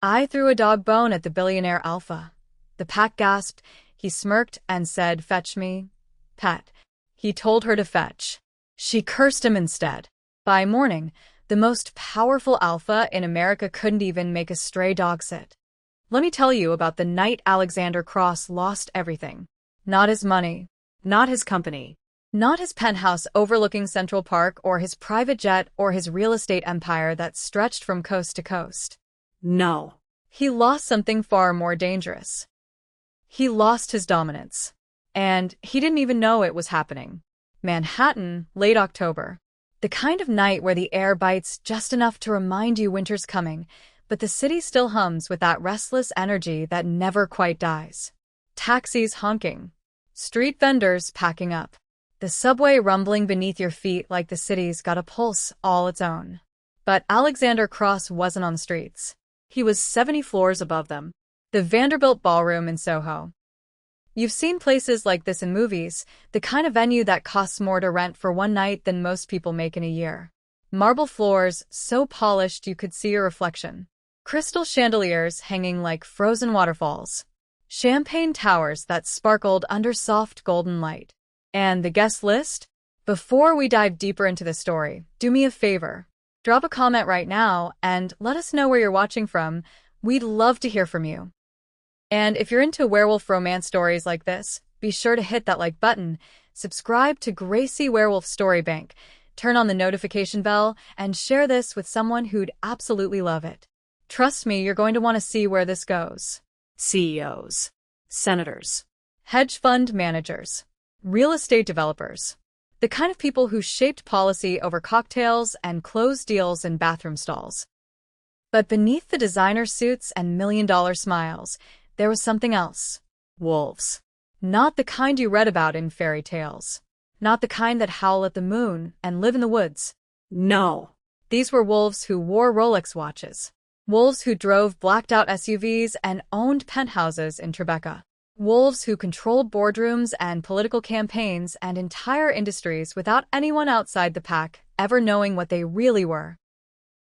I threw a dog bone at the Billionaire Alpha. The pack gasped. He smirked and said, "Fetch me, pet." He told her to fetch. She cursed him instead. By morning, the most powerful alpha in America couldn't even make a stray dog sit. Let me tell you about the night Alexander Cross lost everything. Not his money, not his company, not his penthouse overlooking Central Park or his private jet or his real estate empire that stretched from coast to coast. No. He lost something far more dangerous. He lost his dominance. And he didn't even know it was happening. Manhattan, late October. The kind of night where the air bites just enough to remind you winter's coming, but the city still hums with that restless energy that never quite dies. Taxis honking. Street vendors packing up. The subway rumbling beneath your feet like the city's got a pulse all its own. But Alexander Cross wasn't on the streets. He was 70 floors above them. The Vanderbilt Ballroom in Soho. You've seen places like this in movies, the kind of venue that costs more to rent for one night than most people make in a year. Marble floors, so polished you could see your reflection. Crystal chandeliers hanging like frozen waterfalls. Champagne towers that sparkled under soft golden light. And the guest list? Before we dive deeper into the story, do me a favor. Drop a comment right now and let us know where you're watching from. We'd love to hear from you. And if you're into werewolf romance stories like this, be sure to hit that like button, subscribe to Gracie Werewolf Story Bank, turn on the notification bell, and share this with someone who'd absolutely love it. Trust me, you're going to want to see where this goes. CEOs, senators, hedge fund managers, real estate developers. The kind of people who shaped policy over cocktails and closed deals in bathroom stalls. But beneath the designer suits and million-dollar smiles, there was something else. Wolves. Not the kind you read about in fairy tales. Not the kind that howl at the moon and live in the woods. No. These were wolves who wore Rolex watches. Wolves who drove blacked-out SUVs and owned penthouses in Tribeca. Wolves who controlled boardrooms and political campaigns and entire industries without anyone outside the pack ever knowing what they really were.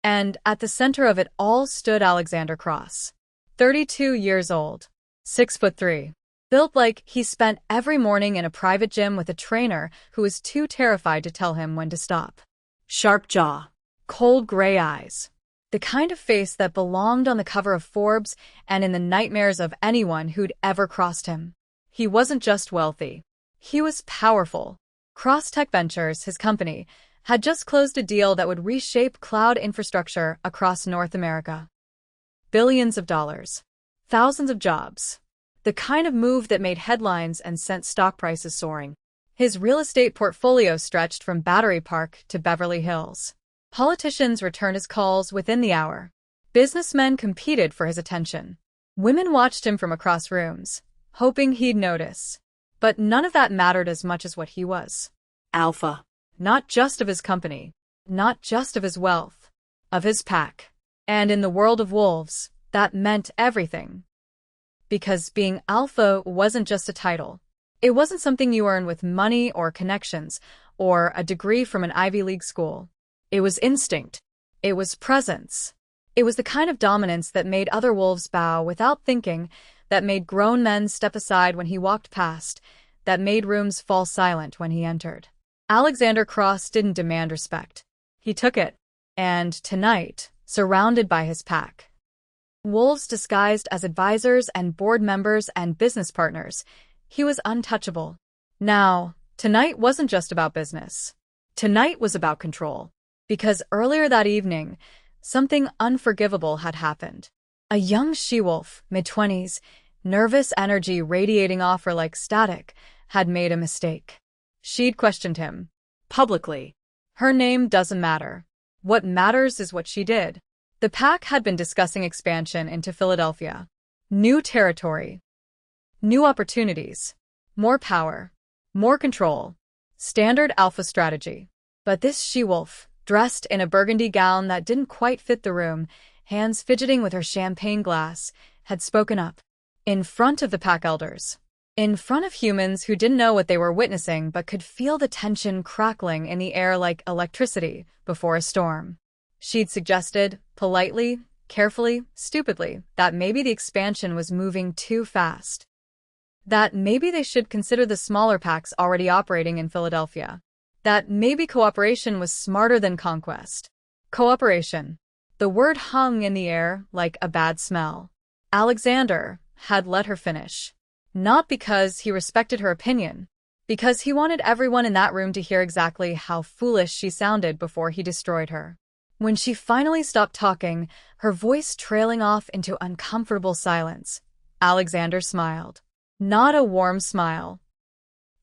And at the center of it all stood Alexander Cross. 32 years old. 6'3". Built like he spent every morning in a private gym with a trainer who was too terrified to tell him when to stop. Sharp jaw. Cold gray eyes. The kind of face that belonged on the cover of Forbes and in the nightmares of anyone who'd ever crossed him. He wasn't just wealthy. He was powerful. Cross Tech Ventures, his company, had just closed a deal that would reshape cloud infrastructure across North America. Billions of dollars. Thousands of jobs. The kind of move that made headlines and sent stock prices soaring. His real estate portfolio stretched from Battery Park to Beverly Hills. Politicians returned his calls within the hour. Businessmen competed for his attention. Women watched him from across rooms, hoping he'd notice. But none of that mattered as much as what he was. Alpha. Not just of his company, not just of his wealth, of his pack. And in the world of wolves, that meant everything. Because being alpha wasn't just a title. It wasn't something you earned with money or connections or a degree from an Ivy League school. It was instinct. It was presence. It was the kind of dominance that made other wolves bow without thinking, that made grown men step aside when he walked past, that made rooms fall silent when he entered. Alexander Cross didn't demand respect. He took it. And tonight, surrounded by his pack. Wolves disguised as advisors and board members and business partners, he was untouchable. Now, tonight wasn't just about business. Tonight was about control. Because earlier that evening, something unforgivable had happened. A young she-wolf, mid-20s, nervous energy radiating off her like static, had made a mistake. She'd questioned him. Publicly. Her name doesn't matter. What matters is what she did. The pack had been discussing expansion into Philadelphia. New territory. New opportunities. More power. More control. Standard alpha strategy. But this she-wolf, dressed in a burgundy gown that didn't quite fit the room, hands fidgeting with her champagne glass, had spoken up. In front of the pack elders. In front of humans who didn't know what they were witnessing but could feel the tension crackling in the air like electricity before a storm. She'd suggested, politely, carefully, stupidly, that maybe the expansion was moving too fast. That maybe they should consider the smaller packs already operating in Philadelphia. That maybe cooperation was smarter than conquest. Cooperation. The word hung in the air like a bad smell. Alexander had let her finish. Not because he respected her opinion, because he wanted everyone in that room to hear exactly how foolish she sounded before he destroyed her. When she finally stopped talking, her voice trailing off into uncomfortable silence, Alexander smiled. Not a warm smile.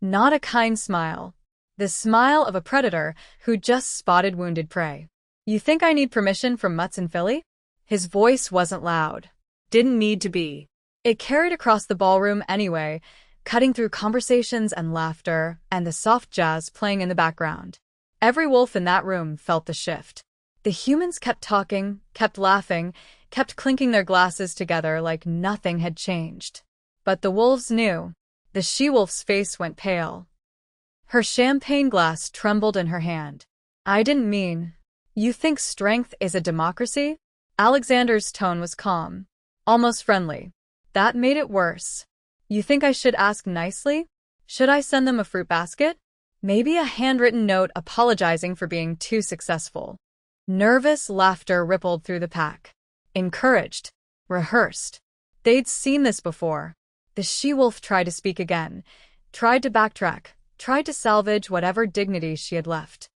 Not a kind smile. The smile of a predator who just spotted wounded prey. You think I need permission from mutts in Philly? His voice wasn't loud. Didn't need to be. It carried across the ballroom anyway, cutting through conversations and laughter and the soft jazz playing in the background. Every wolf in that room felt the shift. The humans kept talking, kept laughing, kept clinking their glasses together like nothing had changed. But the wolves knew. The she-wolf's face went pale. Her champagne glass trembled in her hand. I didn't mean. You think strength is a democracy? Alexander's tone was calm, almost friendly. That made it worse. You think I should ask nicely? Should I send them a fruit basket? Maybe a handwritten note apologizing for being too successful. Nervous laughter rippled through the pack. Encouraged. Rehearsed. They'd seen this before. The she-wolf tried to speak again, tried to backtrack, tried to salvage whatever dignity she had left.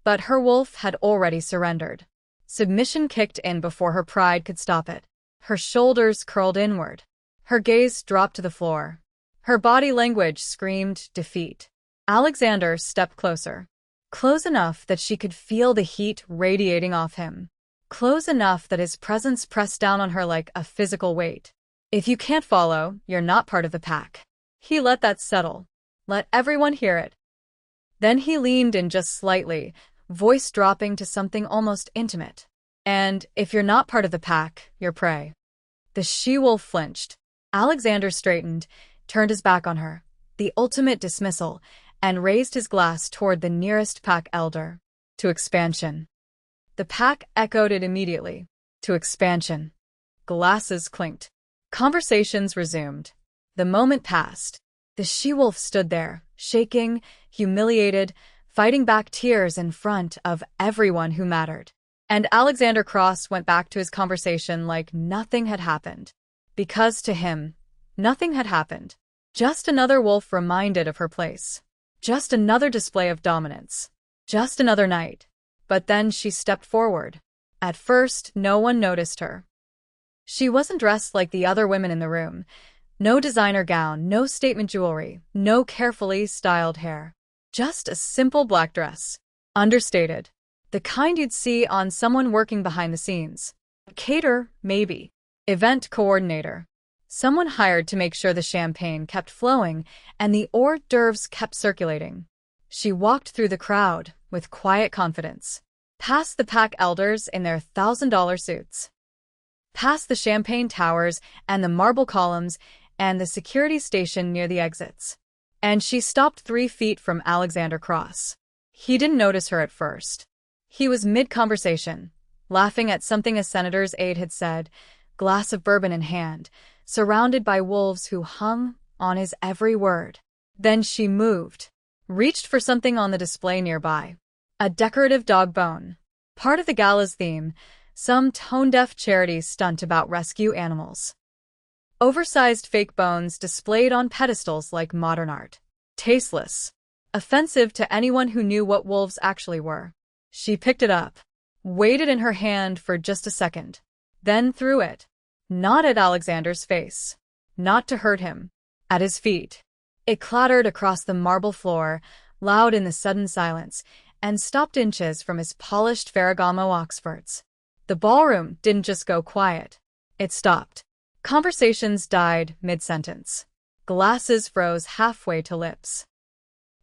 But her wolf had already surrendered. Submission kicked in before her pride could stop it. Her shoulders curled inward. Her gaze dropped to the floor. Her body language screamed defeat. Alexander stepped closer. Close enough that she could feel the heat radiating off him. Close enough that his presence pressed down on her like a physical weight. If you can't follow, you're not part of the pack. He let that settle. Let everyone hear it. Then he leaned in just slightly, voice dropping to something almost intimate. And if you're not part of the pack, you're prey. The she-wolf flinched. Alexander straightened, turned his back on her, the ultimate dismissal, and raised his glass toward the nearest pack elder. To expansion. The pack echoed it immediately. To expansion. Glasses clinked. Conversations resumed. The moment passed. The she-wolf stood there, shaking, humiliated, fighting back tears in front of everyone who mattered. And Alexander Cross went back to his conversation like nothing had happened. Because to him, nothing had happened. Just another wolf reminded of her place. Just another display of dominance. Just another night. But then she stepped forward. At first, no one noticed her. She wasn't dressed like the other women in the room. No designer gown, no statement jewelry, no carefully styled hair. Just a simple black dress. Understated. The kind you'd see on someone working behind the scenes. Caterer, maybe. Event coordinator. Someone hired to make sure the champagne kept flowing and the hors d'oeuvres kept circulating. She walked through the crowd with quiet confidence. Past the pack elders in their $1,000 suits. Past the champagne towers and the marble columns and the security station near the exits. And she stopped 3 feet from Alexander Cross. He didn't notice her at first. He was mid-conversation, laughing at something a senator's aide had said, glass of bourbon in hand, surrounded by wolves who hung on his every word. Then she moved, reached for something on the display nearby. A decorative dog bone. Part of the gala's theme, some tone-deaf charity stunt about rescue animals. Oversized fake bones displayed on pedestals like modern art. Tasteless. Offensive to anyone who knew what wolves actually were. She picked it up, waited in her hand for just a second, then threw it. Not at Alexander's face. Not to hurt him. At his feet. It clattered across the marble floor, loud in the sudden silence, and stopped inches from his polished Ferragamo Oxfords. The ballroom didn't just go quiet. It stopped. Conversations died mid-sentence. Glasses froze halfway to lips.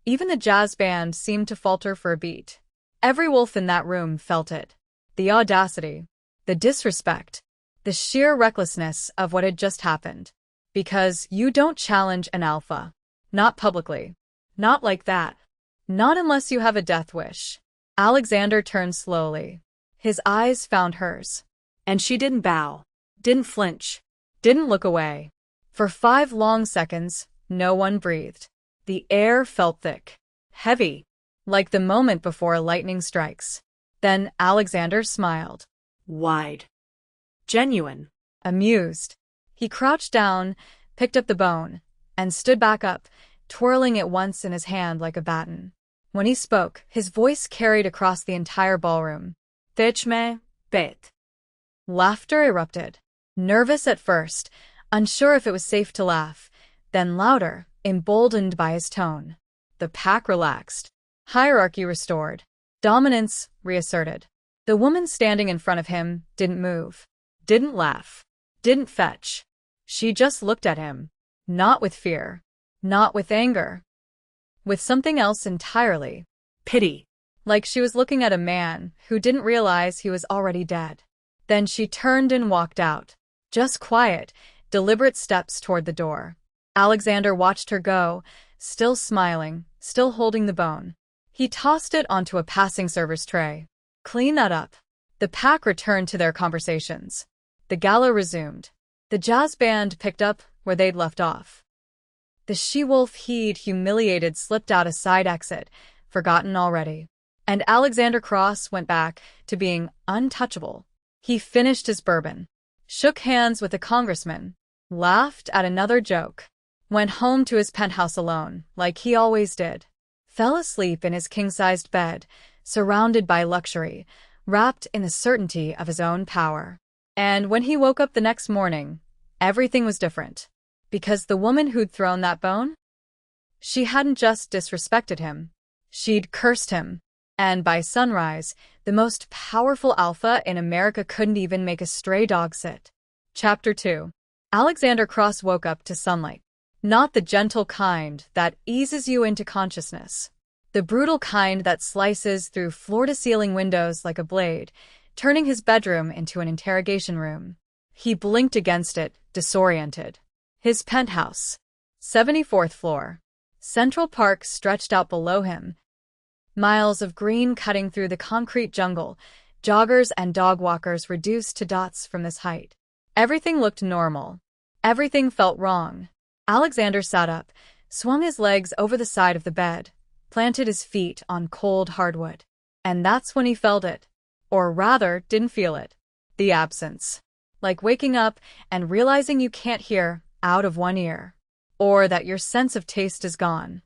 Even the jazz band seemed to falter for a beat. Every wolf in that room felt it. The audacity. The disrespect. The sheer recklessness of what had just happened. Because you don't challenge an alpha. Not publicly. Not like that. Not unless you have a death wish. Alexander turned slowly. His eyes found hers. And she didn't bow, didn't flinch, Didn't look away. For 5 long seconds, no one breathed. The air felt thick, heavy, like the moment before lightning strikes. Then Alexander smiled. wide, genuine. Amused. He crouched down, picked up the bone, and stood back up, twirling it once in his hand like a baton. When he spoke, his voice carried across the entire ballroom. Fetch-me, bet. Laughter erupted. Nervous at first, unsure if it was safe to laugh, then louder, emboldened by his tone. The pack relaxed. Hierarchy restored. Dominance reasserted. The woman standing in front of him didn't move, didn't laugh, didn't fetch. She just looked at him. Not with fear, not with anger, with something else entirely. Pity. Like she was looking at a man who didn't realize he was already dead. Then she turned and walked out. Just quiet, deliberate steps toward the door. Alexander watched her go, still smiling, still holding the bone. He tossed it onto a passing server's tray. Clean that up. The pack returned to their conversations. The gala resumed. The jazz band picked up where they'd left off. The she-wolf he'd humiliated slipped out a side exit, forgotten already. And Alexander Cross went back to being untouchable. He finished his bourbon, shook hands with a congressman, laughed at another joke, went home to his penthouse alone, like he always did, fell asleep in his king-sized bed, surrounded by luxury, wrapped in the certainty of his own power. And when he woke up the next morning, everything was different. Because the woman who'd thrown that bone? She hadn't just disrespected him. She'd cursed him. And by sunrise, the most powerful alpha in America couldn't even make a stray dog sit. Chapter 2. Alexander Cross woke up to sunlight. Not the gentle kind that eases you into consciousness. The brutal kind that slices through floor-to-ceiling windows like a blade, turning his bedroom into an interrogation room. He blinked against it, disoriented. His penthouse. 74th floor. Central Park stretched out below him. Miles of green cutting through the concrete jungle, joggers and dog walkers reduced to dots from this height. Everything looked normal. Everything felt wrong. Alexander sat up, swung his legs over the side of the bed, planted his feet on cold hardwood. And that's when he felt it. Or rather, didn't feel it. The absence. Like waking up and realizing you can't hear out of one ear. Or that your sense of taste is gone.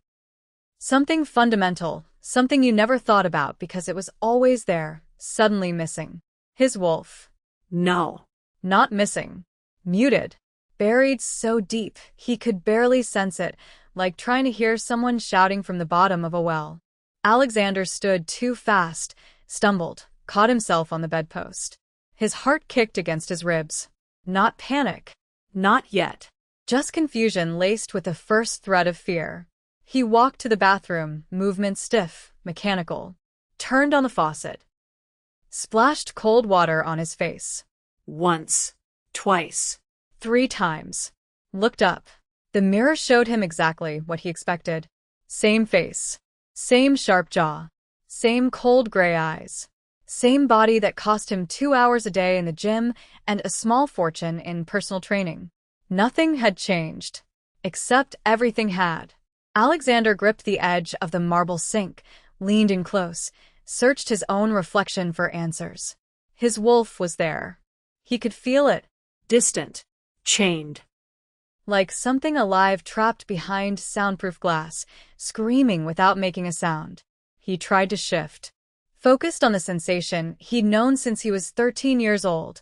Something fundamental, something you never thought about because it was always there, suddenly missing. His wolf. No. Not missing. Muted. Buried so deep, he could barely sense it, like trying to hear someone shouting from the bottom of a well. Alexander stood too fast, stumbled, caught himself on the bedpost. His heart kicked against his ribs. Not panic. Not yet. Just confusion laced with the first thread of fear. He walked to the bathroom, movement stiff, mechanical. Turned on the faucet. Splashed cold water on his face. Once. Twice. 3 times. Looked up. The mirror showed him exactly what he expected. Same face. Same sharp jaw. Same cold gray eyes. Same body that cost him 2 hours a day in the gym and a small fortune in personal training. Nothing had changed. Except everything had. Alexander gripped the edge of the marble sink, leaned in close, searched his own reflection for answers. His wolf was there. He could feel it. Distant. Chained. Like something alive trapped behind soundproof glass, screaming without making a sound. He tried to shift. Focused on the sensation he'd known since he was 13 years old.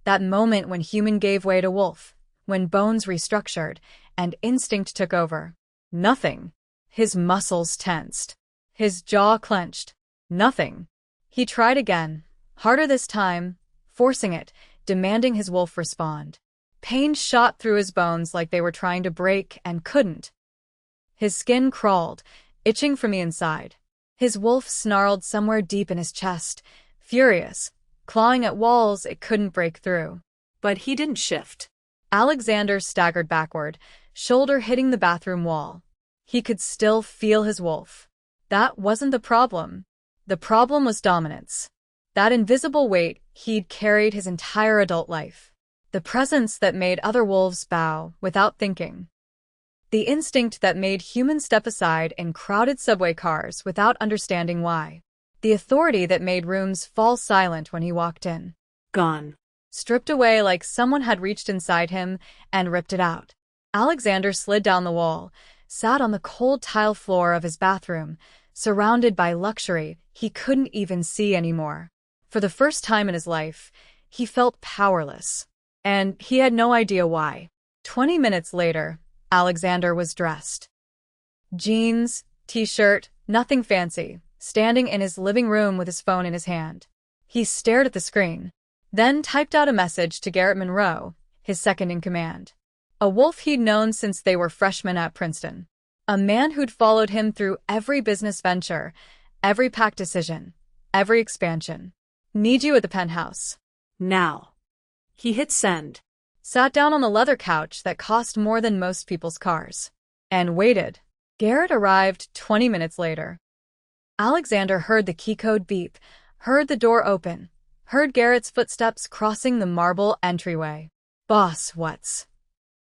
That moment when human gave way to wolf. When bones restructured and instinct took over. Nothing. His muscles tensed. His jaw clenched. Nothing. He tried again, harder this time, forcing it, demanding his wolf respond. Pain shot through his bones like they were trying to break and couldn't. His skin crawled, itching from the inside. His wolf snarled somewhere deep in his chest, furious, clawing at walls it couldn't break through. But he didn't shift. Alexander staggered backward, shoulder hitting the bathroom wall. He could still feel his wolf. That wasn't the problem. The problem was dominance. That invisible weight he'd carried his entire adult life. The presence that made other wolves bow without thinking. The instinct that made humans step aside in crowded subway cars without understanding why. The authority that made rooms fall silent when he walked in. Gone. Stripped away like someone had reached inside him and ripped it out. Alexander slid down the wall, sat on the cold tile floor of his bathroom, surrounded by luxury he couldn't even see anymore. For the first time in his life, he felt powerless. And he had no idea why. 20 minutes later, Alexander was dressed. Jeans, t-shirt, nothing fancy, standing in his living room with his phone in his hand. He stared at the screen, then typed out a message to Garrett Monroe, his second-in-command. A wolf he'd known since they were freshmen at Princeton. A man who'd followed him through every business venture, every pack decision, every expansion. Need you at the penthouse. Now. He hit send. Sat down on the leather couch that cost more than most people's cars. And waited. Garrett arrived 20 minutes later. Alexander heard the key code beep, heard the door open, heard Garrett's footsteps crossing the marble entryway. Boss, what's...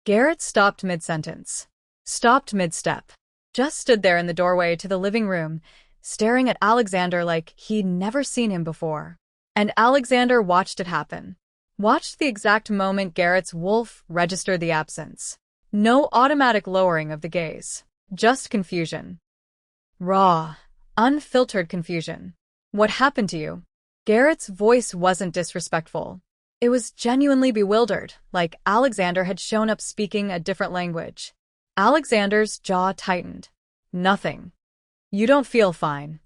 Garrett stopped mid-sentence. Stopped mid-step. Just stood there in the doorway to the living room, staring at Alexander like he'd never seen him before. And Alexander watched it happen. Watched the exact moment Garrett's wolf registered the absence. No automatic lowering of the gaze. Just confusion. Raw, unfiltered confusion. What happened to you? Garrett's voice wasn't disrespectful. It was genuinely bewildered, like Alexander had shown up speaking a different language. Alexander's jaw tightened. Nothing. You don't feel fine.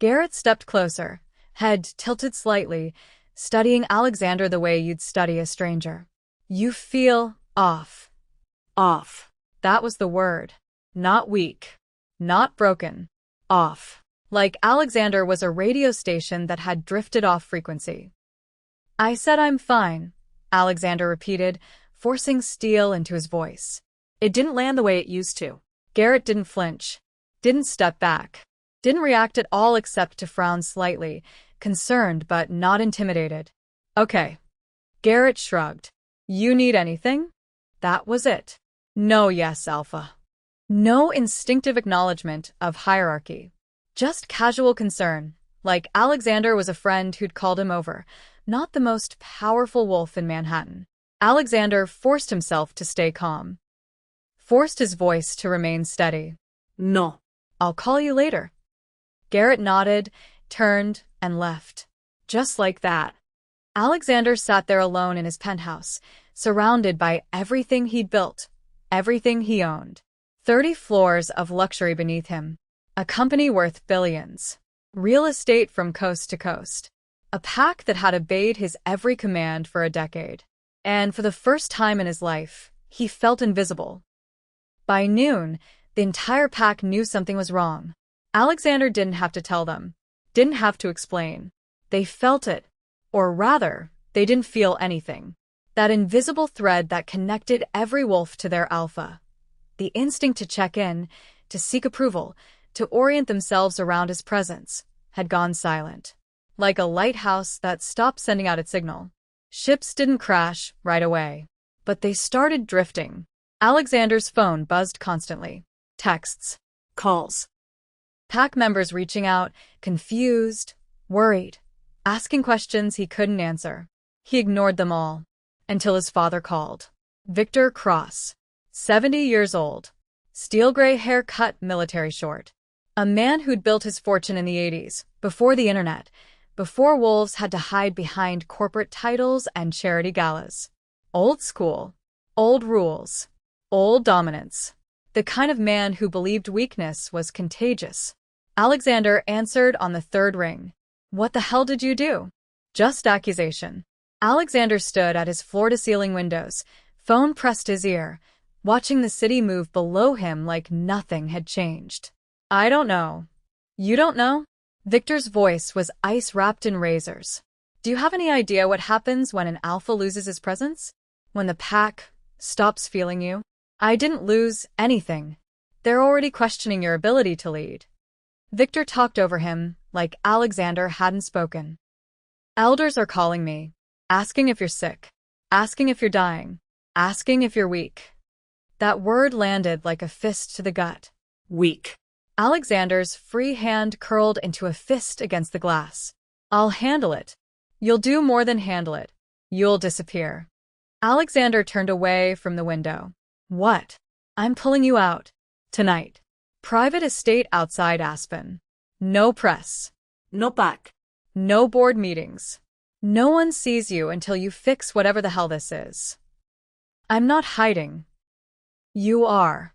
Garrett stepped closer, head tilted slightly, studying Alexander the way you'd study a stranger. You feel off. Off. That was the word. Not weak. Not broken. Off. Like Alexander was a radio station that had drifted off frequency. I said I'm fine, Alexander repeated, forcing steel into his voice. It didn't land the way it used to. Garrett didn't flinch. Didn't step back. Didn't react at all except to frown slightly, concerned but not intimidated. Okay. Garrett shrugged. You need anything? That was it. No, yes, Alpha. No instinctive acknowledgement of hierarchy. Just casual concern, like Alexander was a friend who'd called him over, not the most powerful wolf in Manhattan. Alexander forced himself to stay calm. Forced his voice to remain steady. No. I'll call you later. Garrett nodded, turned, and left. Just like that. Alexander sat there alone in his penthouse, surrounded by everything he'd built, everything he owned. 30 floors of luxury beneath him. A company worth billions. Real estate from coast to coast. A pack that had obeyed his every command for a decade. And for the first time in his life, he felt invisible. By noon, the entire pack knew something was wrong. Alexander didn't have to tell them. Didn't have to explain. They felt it. Or rather, they didn't feel anything. That invisible thread that connected every wolf to their alpha. The instinct to check in, to seek approval, to orient themselves around his presence, had gone silent. Like a lighthouse that stopped sending out its signal. Ships didn't crash right away. But they started drifting. Alexander's phone buzzed constantly. Texts. Calls. Pack members reaching out, confused, worried, asking questions he couldn't answer. He ignored them all. Until his father called. Victor Cross. 70 years old. Steel gray hair cut military short. A man who'd built his fortune in the 80s, before the internet, before wolves had to hide behind corporate titles and charity galas. Old school. Old rules. Old dominance. The kind of man who believed weakness was contagious. Alexander answered on the third ring. What the hell did you do? Just accusation. Alexander stood at his floor-to-ceiling windows, phone pressed his ear, watching the city move below him like nothing had changed. I don't know. You don't know? Victor's voice was ice wrapped in razors. Do you have any idea what happens when an alpha loses his presence? When the pack stops feeling you? I didn't lose anything. They're already questioning your ability to lead. Victor talked over him like Alexander hadn't spoken. Elders are calling me, asking if you're sick, asking if you're dying, asking if you're weak. That word landed like a fist to the gut. Weak. Alexander's free hand curled into a fist against the glass. I'll handle it. You'll do more than handle it. You'll disappear. Alexander turned away from the window. What? I'm pulling you out. Tonight. Private estate outside Aspen. No press. No pack. No board meetings. No one sees you until you fix whatever the hell this is. I'm not hiding. You are.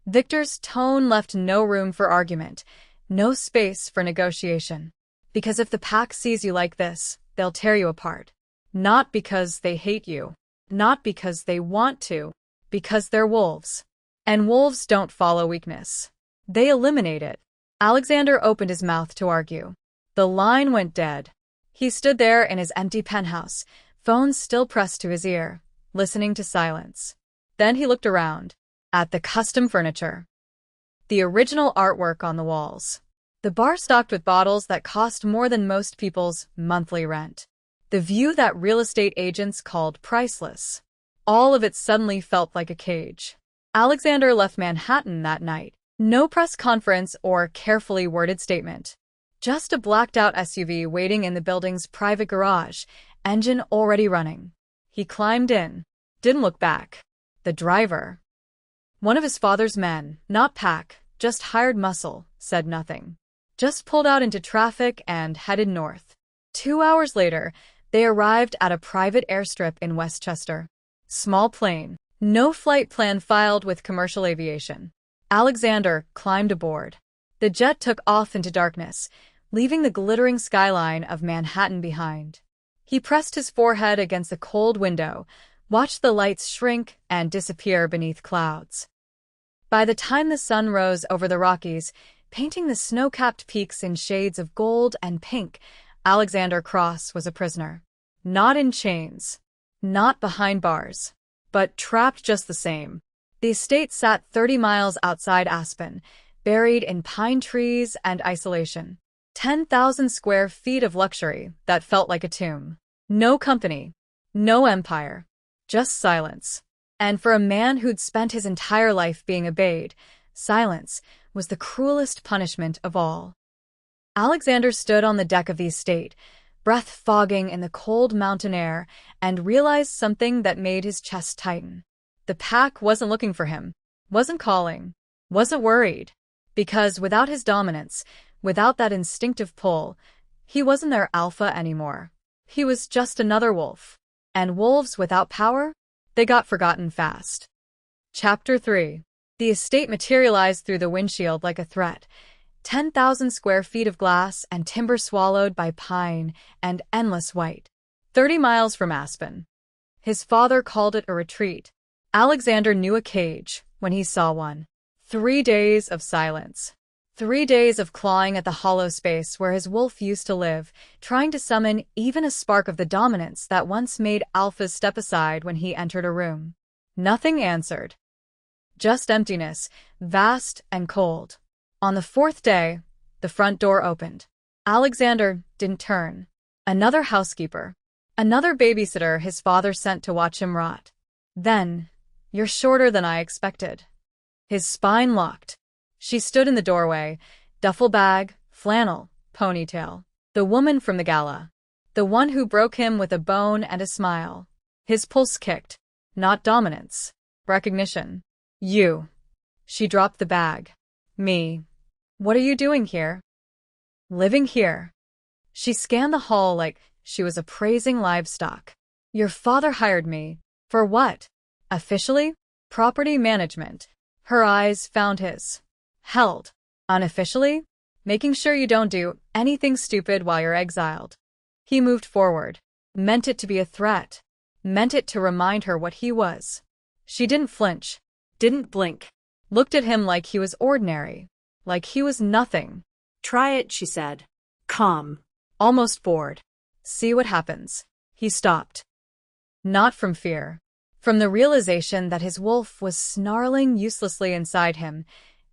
Victor's tone left no room for argument, no space for negotiation. Because if the pack sees you like this, they'll tear you apart. Not because they hate you. Not because they want to. Because they're wolves. And wolves don't follow weakness. They eliminate it. Alexander opened his mouth to argue. The line went dead. He stood there in his empty penthouse, phone still pressed to his ear, listening to silence. Then he looked around, at the custom furniture. The original artwork on the walls. The bar stocked with bottles that cost more than most people's monthly rent. The view that real estate agents called priceless. All of it suddenly felt like a cage. Alexander left Manhattan that night. No press conference or carefully worded statement. Just a blacked-out SUV waiting in the building's private garage, engine already running. He climbed in. Didn't look back. The driver, one of his father's men, not Pack, just hired muscle, said nothing. Just pulled out into traffic and headed north. 2 hours later, they arrived at a private airstrip in Westchester. Small plane. No flight plan filed with commercial aviation. Alexander climbed aboard. The jet took off into darkness, leaving the glittering skyline of Manhattan behind. He pressed his forehead against the cold window, watched the lights shrink and disappear beneath clouds. By the time the sun rose over the Rockies, painting the snow-capped peaks in shades of gold and pink, Alexander Cross was a prisoner. Not in chains. Not behind bars. But trapped just the same. The estate sat 30 miles outside Aspen, buried in pine trees and isolation. 10,000 square feet of luxury that felt like a tomb. No company. No empire. Just silence. And for a man who'd spent his entire life being obeyed, silence was the cruelest punishment of all. Alexander stood on the deck of the estate, breath fogging in the cold mountain air, and realized something that made his chest tighten. The pack wasn't looking for him, wasn't calling, wasn't worried. Because without his dominance, without that instinctive pull, he wasn't their alpha anymore. He was just another wolf. And wolves without power? They got forgotten fast. Chapter 3. The estate materialized through the windshield like a threat. 10,000 square feet of glass and timber swallowed by pine and endless white. 30 miles from Aspen. His father called it a retreat. Alexander knew a cage when he saw one. 3 days of silence. 3 days of clawing at the hollow space where his wolf used to live, trying to summon even a spark of the dominance that once made alphas step aside when he entered a room. Nothing answered. Just emptiness, vast and cold. On the 4th day, the front door opened. Alexander didn't turn. Another housekeeper. Another babysitter his father sent to watch him rot. Then, "You're shorter than I expected." His spine locked. She stood in the doorway, duffel bag, flannel, ponytail. The woman from the gala. The one who broke him with a bone and a smile. His pulse kicked. Not dominance. Recognition. "You." She dropped the bag. "Me. What are you doing here?" "Living here." She scanned the hall like she was appraising livestock. "Your father hired me. For what? Officially? Property management." Her eyes found his. Held. Unofficially? Making sure you don't do anything stupid while you're exiled. He moved forward. Meant it to be a threat. Meant it to remind her what he was. She didn't flinch. Didn't blink. Looked at him like he was ordinary. Like he was nothing. "Try it," she said. Calm. Almost bored. "See what happens." He stopped. Not from fear. From the realization that his wolf was snarling uselessly inside him,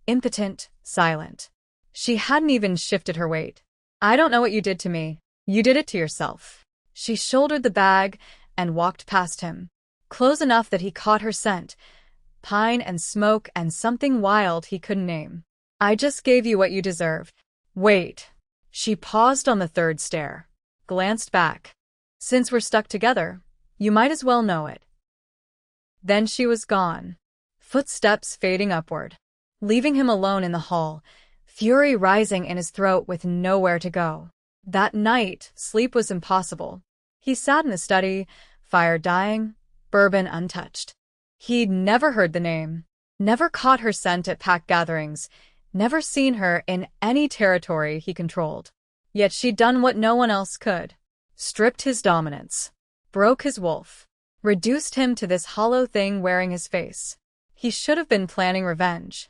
impotent, silent. She hadn't even shifted her weight. "I don't know what you did to me. You did it to yourself." She shouldered the bag and walked past him, close enough that he caught her scent, pine and smoke and something wild he couldn't name. I just gave you what you deserved. Wait. She paused on the third stair, glanced back. Since we're stuck together, you might as well know it. Then she was gone, footsteps fading upward, leaving him alone in the hall, fury rising in his throat with nowhere to go. That night, sleep was impossible. He sat in the study, fire dying, bourbon untouched. He'd never heard the name, never caught her scent at pack gatherings, never seen her in any territory he controlled. Yet she'd done what no one else could. Stripped his dominance, broke his wolf, reduced him to this hollow thing wearing his face. He should have been planning revenge,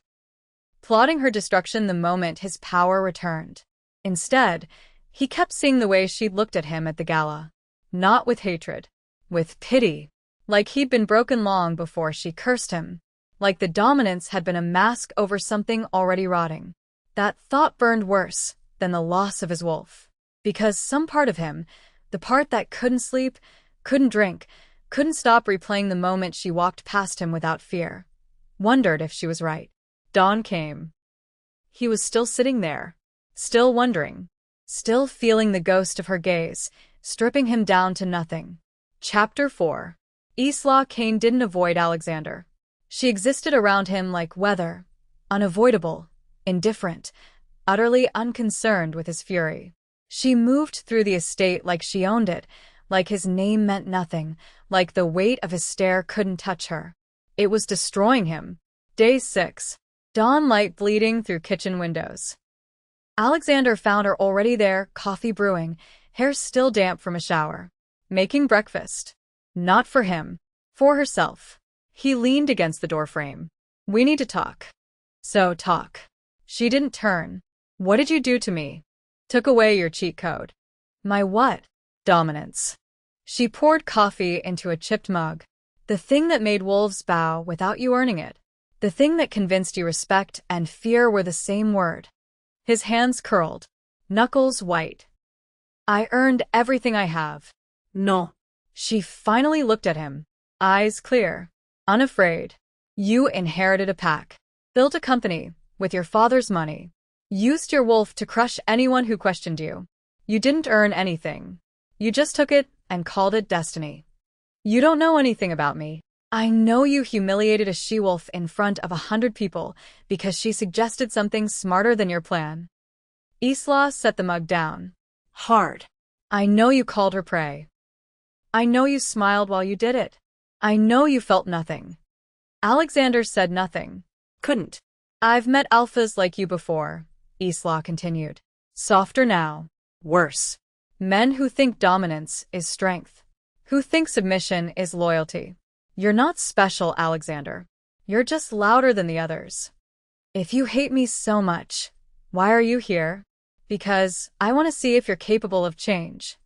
plotting her destruction the moment his power returned. Instead, he kept seeing the way she'd looked at him at the gala. Not with hatred, with pity, like he'd been broken long before she cursed him, like the dominance had been a mask over something already rotting. That thought burned worse than the loss of his wolf, because some part of him, the part that couldn't sleep, couldn't drink, couldn't stop replaying the moment she walked past him without fear, wondered if she was right. Dawn came. He was still sitting there, still wondering, still feeling the ghost of her gaze, stripping him down to nothing. Chapter 4. Isla Kane didn't avoid Alexander. She existed around him like weather, unavoidable, indifferent, utterly unconcerned with his fury. She moved through the estate like she owned it, like his name meant nothing, like the weight of his stare couldn't touch her. It was destroying him. Day 6. Dawn light bleeding through kitchen windows. Alexander found her already there, coffee brewing, hair still damp from a shower, making breakfast. Not for him, for herself. He leaned against the doorframe. We need to talk. So talk. She didn't turn. What did you do to me? Took away your cheat code. My what? Dominance. She poured coffee into a chipped mug. The thing that made wolves bow without you earning it. The thing that convinced you respect and fear were the same word. His hands curled, knuckles white. I earned everything I have. No. She finally looked at him, eyes clear, unafraid. You inherited a pack, built a company with your father's money, used your wolf to crush anyone who questioned you. You didn't earn anything. You just took it and called it destiny. You don't know anything about me. I know you humiliated a she-wolf in front of 100 people because she suggested something smarter than your plan. Isla set the mug down. Hard. I know you called her prey. I know you smiled while you did it. I know you felt nothing. Alexander said nothing. Couldn't. I've met alphas like you before, Isla continued. Softer now. Worse. Men who think dominance is strength. Who think submission is loyalty. You're not special, Alexander. You're just louder than the others. If you hate me so much, why are you here? Because I want to see if you're capable of change.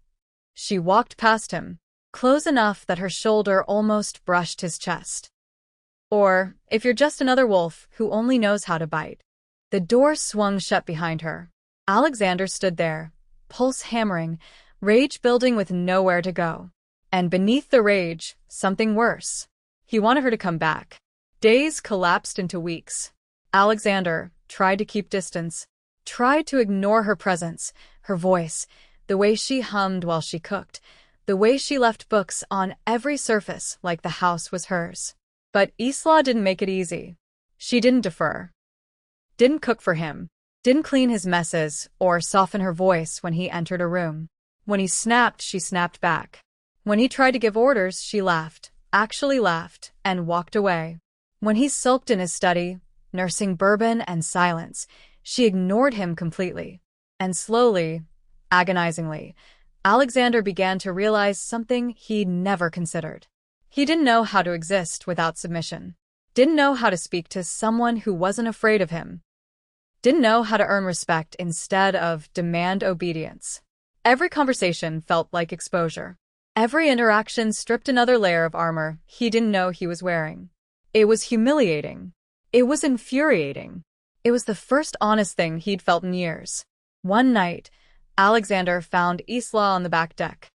She walked past him, close enough that her shoulder almost brushed his chest. Or if you're just another wolf who only knows how to bite. The door swung shut behind her. Alexander stood there, pulse hammering, rage building with nowhere to go. And beneath the rage, something worse. He wanted her to come back. Days collapsed into weeks. Alexander tried to keep distance, tried to ignore her presence, her voice, the way she hummed while she cooked, the way she left books on every surface like the house was hers. But Isla didn't make it easy. She didn't defer. Didn't cook for him. Didn't clean his messes or soften her voice when he entered a room. When he snapped, she snapped back. When he tried to give orders, she laughed, actually laughed, and walked away. When he sulked in his study, nursing bourbon and silence, she ignored him completely. And slowly, agonizingly, Alexander began to realize something he'd never considered. He didn't know how to exist without submission. Didn't know how to speak to someone who wasn't afraid of him. Didn't know how to earn respect instead of demand obedience. Every conversation felt like exposure. Every interaction stripped another layer of armor he didn't know he was wearing. It was humiliating. It was infuriating. It was the first honest thing he'd felt in years. One night, Alexander found Isla on the back deck.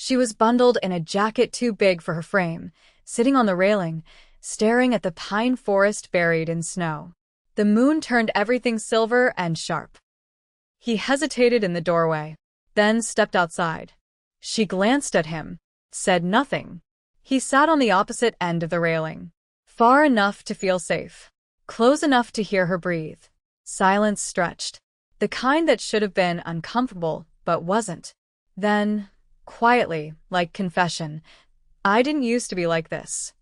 She was bundled in a jacket too big for her frame, sitting on the railing, staring at the pine forest buried in snow. The moon turned everything silver and sharp. He hesitated in the doorway, then stepped outside. She glanced at him, said nothing. He sat on the opposite end of the railing, far enough to feel safe, close enough to hear her breathe. Silence stretched, the kind that should have been uncomfortable but wasn't. Then, quietly, like confession, "I didn't used to be like this."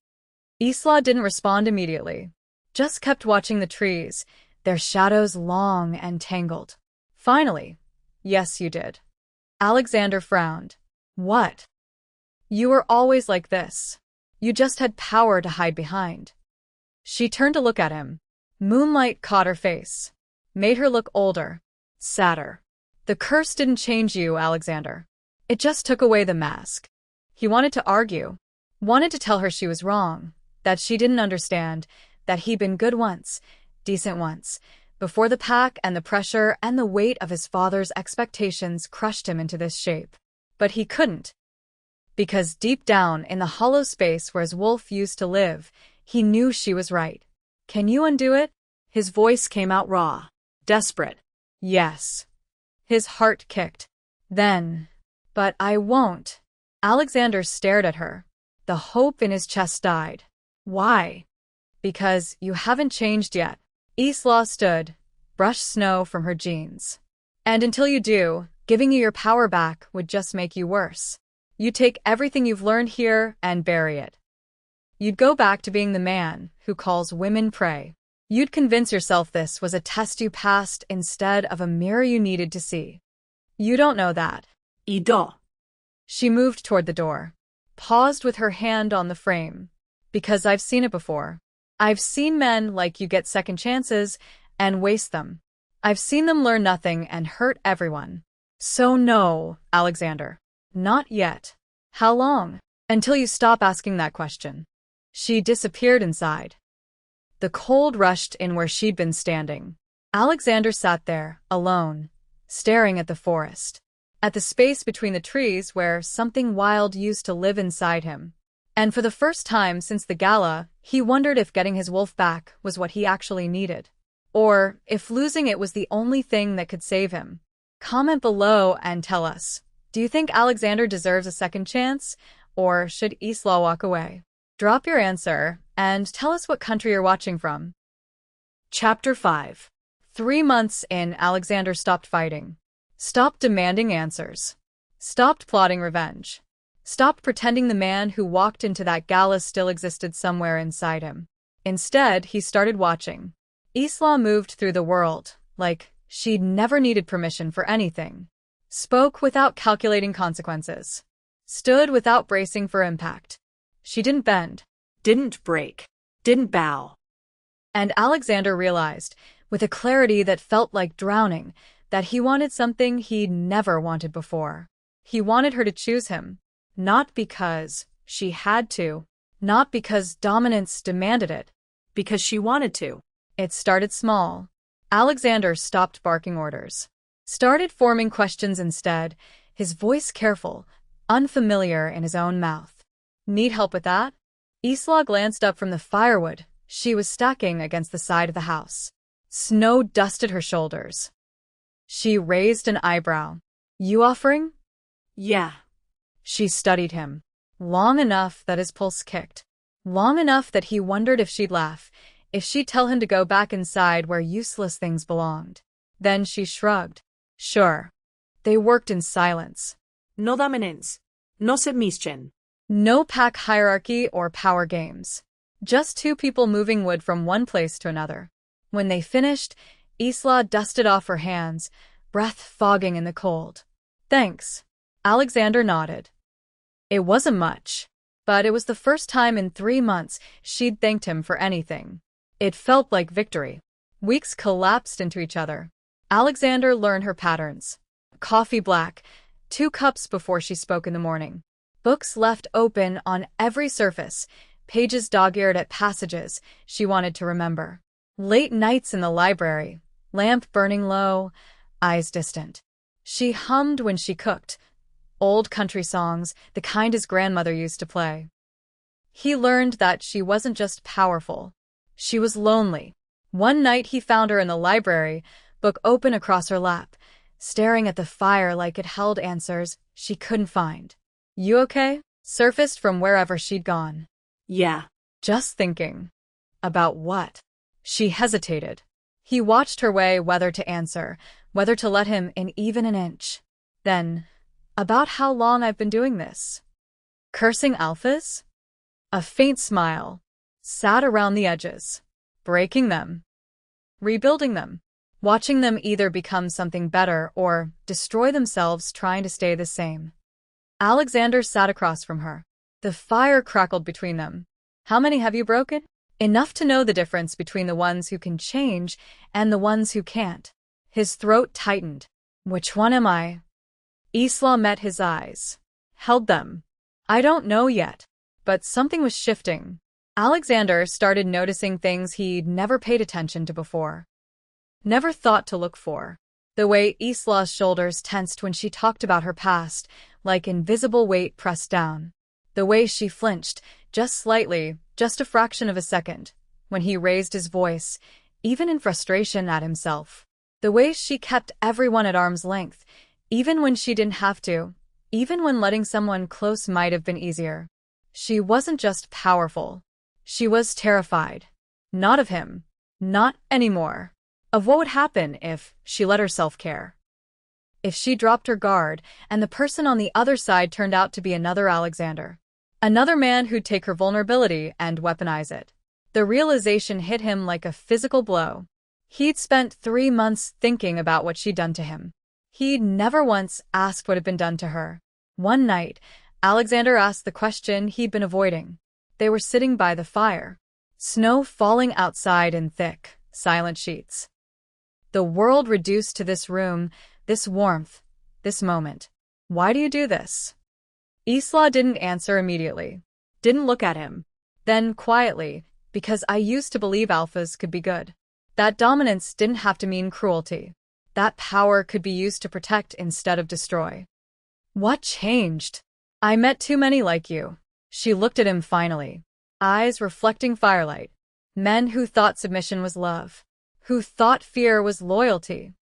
Isla didn't respond immediately, just kept watching the trees, their shadows long and tangled. Finally, "Yes, you did." Alexander frowned. "What?" "You were always like this. You just had power to hide behind." She turned to look at him. Moonlight caught her face, made her look older, sadder. "The curse didn't change you, Alexander. It just took away the mask." He wanted to argue, wanted to tell her she was wrong, that she didn't understand, that he'd been good once, decent once, before the pack and the pressure and the weight of his father's expectations crushed him into this shape. But he couldn't. Because deep down in the hollow space where his wolf used to live, he knew she was right. "Can you undo it?" His voice came out raw, desperate. "Yes." His heart kicked. Then, "But I won't." Alexander stared at her. The hope in his chest died. "Why?" "Because you haven't changed yet." Isla stood, brushed snow from her jeans. "And until you do, giving you your power back would just make you worse. You take everything you've learned here and bury it. You'd go back to being the man who calls women prey. You'd convince yourself this was a test you passed instead of a mirror you needed to see. You don't know that." Ido. She moved toward the door, paused with her hand on the frame. "Because I've seen it before. I've seen men like you get second chances and waste them. I've seen them learn nothing and hurt everyone. So no, Alexander. Not yet." "How long?" "Until you stop asking that question." She disappeared inside. The cold rushed in where she'd been standing. Alexander sat there, alone, staring at the forest, at the space between the trees where something wild used to live inside him. And for the first time since the gala, he wondered if getting his wolf back was what he actually needed. Or if losing it was the only thing that could save him. Comment below and tell us, do you think Alexander deserves a second chance, or should Isla walk away? Drop your answer, and tell us what country you're watching from. Chapter 5. 3 months in, Alexander stopped fighting. Stopped demanding answers. Stopped plotting revenge. Stopped pretending the man who walked into that gala still existed somewhere inside him. Instead, he started watching. Isla moved through the world, like she'd never needed permission for anything. Spoke without calculating consequences. Stood without bracing for impact. She didn't bend. Didn't break. Didn't bow. And Alexander realized, with a clarity that felt like drowning, that he wanted something he'd never wanted before. He wanted her to choose him. Not because she had to. Not because dominance demanded it. Because she wanted to. It started small. Alexander stopped barking orders. Started forming questions instead, his voice careful, unfamiliar in his own mouth. "Need help with that?" Isla glanced up from the firewood she was stacking against the side of the house. Snow dusted her shoulders. She raised an eyebrow. "You offering?" "Yeah." She studied him. Long enough that his pulse kicked. Long enough that he wondered if she'd laugh, if she'd tell him to go back inside where useless things belonged. Then she shrugged. Sure. They worked in silence. No dominance. No submission. No pack hierarchy or power games. Just two people moving wood from one place to another. When they finished, Isla dusted off her hands, breath fogging in the cold. Thanks. Alexander nodded. It wasn't much, but it was the first time in 3 months she'd thanked him for anything. It felt like victory. Weeks collapsed into each other. Alexander learned her patterns. Coffee black, 2 cups before she spoke in the morning. Books left open on every surface, pages dog-eared at passages she wanted to remember. Late nights in the library, lamp burning low, eyes distant. She hummed when she cooked, Old country songs, the kind his grandmother used to play. He learned that she wasn't just powerful. She was lonely. One night he found her in the library, book open across her lap, staring at the fire like it held answers she couldn't find. "You okay?" surfaced from wherever she'd gone. Yeah. Just thinking. About what? She hesitated. He watched her weigh whether to answer, whether to let him in even an inch. Then, about how long I've been doing this. Cursing alphas? A faint smile sat around the edges. Breaking them. Rebuilding them. Watching them either become something better or destroy themselves trying to stay the same. Alexander sat across from her. The fire crackled between them. "How many have you broken?" Enough to know the difference between the ones who can change and the ones who can't. His throat tightened. "Which one am I?" Isla met his eyes. Held them. "I don't know yet." But something was shifting. Alexander started noticing things he'd never paid attention to before. Never thought to look for. The way Isla's shoulders tensed when she talked about her past, like invisible weight pressed down. The way she flinched, just slightly, just a fraction of a second, when he raised his voice, even in frustration at himself. The way she kept everyone at arm's length, even when she didn't have to, even when letting someone close might have been easier. She wasn't just powerful. She was terrified. Not of him. Not anymore. Of what would happen if she let herself care. If she dropped her guard, and the person on the other side turned out to be another Alexander. Another man who'd take her vulnerability and weaponize it. The realization hit him like a physical blow. He'd spent 3 months thinking about what she'd done to him. He'd never once asked what had been done to her. One night, Alexander asked the question he'd been avoiding. They were sitting by the fire. Snow falling outside in thick, silent sheets. The world reduced to this room, this warmth, this moment. "Why do you do this?" Isla didn't answer immediately. Didn't look at him. Then, quietly, "Because I used to believe alphas could be good. That dominance didn't have to mean cruelty. That power could be used to protect instead of destroy." "What changed?" "I met too many like you." She looked at him finally. Eyes reflecting firelight. Men who thought submission was love. Who thought fear was loyalty.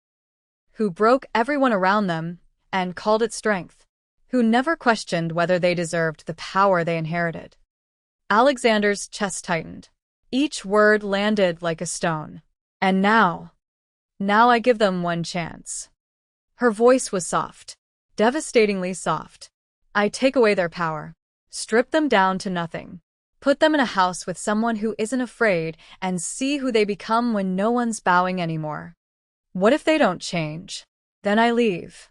Who broke everyone around them and called it strength. Who never questioned whether they deserved the power they inherited. Alexander's chest tightened. Each word landed like a stone. "And now I give them one chance." Her voice was soft. Devastatingly soft. "I take away their power. Strip them down to nothing. Put them in a house with someone who isn't afraid and see who they become when no one's bowing anymore. What if they don't change? Then I leave."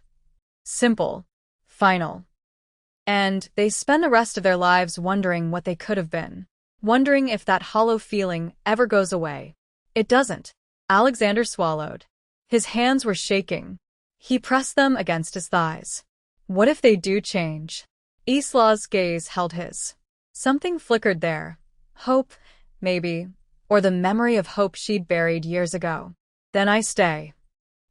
Simple. Final. And they spend the rest of their lives wondering what they could have been. Wondering if that hollow feeling ever goes away. It doesn't. Alexander swallowed. His hands were shaking. He pressed them against his thighs. What if they do change? Isla's gaze held his. Something flickered there. Hope, maybe, or the memory of hope she'd buried years ago. "Then I stay."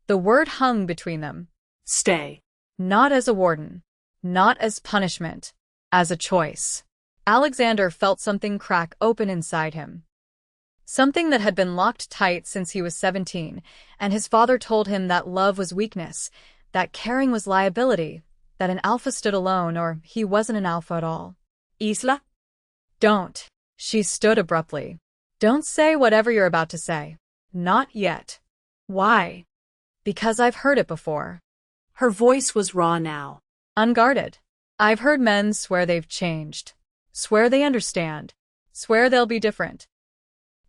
The word hung between them. Stay. Not as a warden. Not as punishment. As a choice. Alexander felt something crack open inside him. Something that had been locked tight since he was 17, and his father told him that love was weakness, that caring was liability, that an alpha stood alone or he wasn't an alpha at all. Isla? "Don't." She stood abruptly. "Don't say whatever you're about to say. Not yet." "Why?" "Because I've heard it before." Her voice was raw now. Unguarded. "I've heard men swear they've changed. Swear they understand. Swear they'll be different.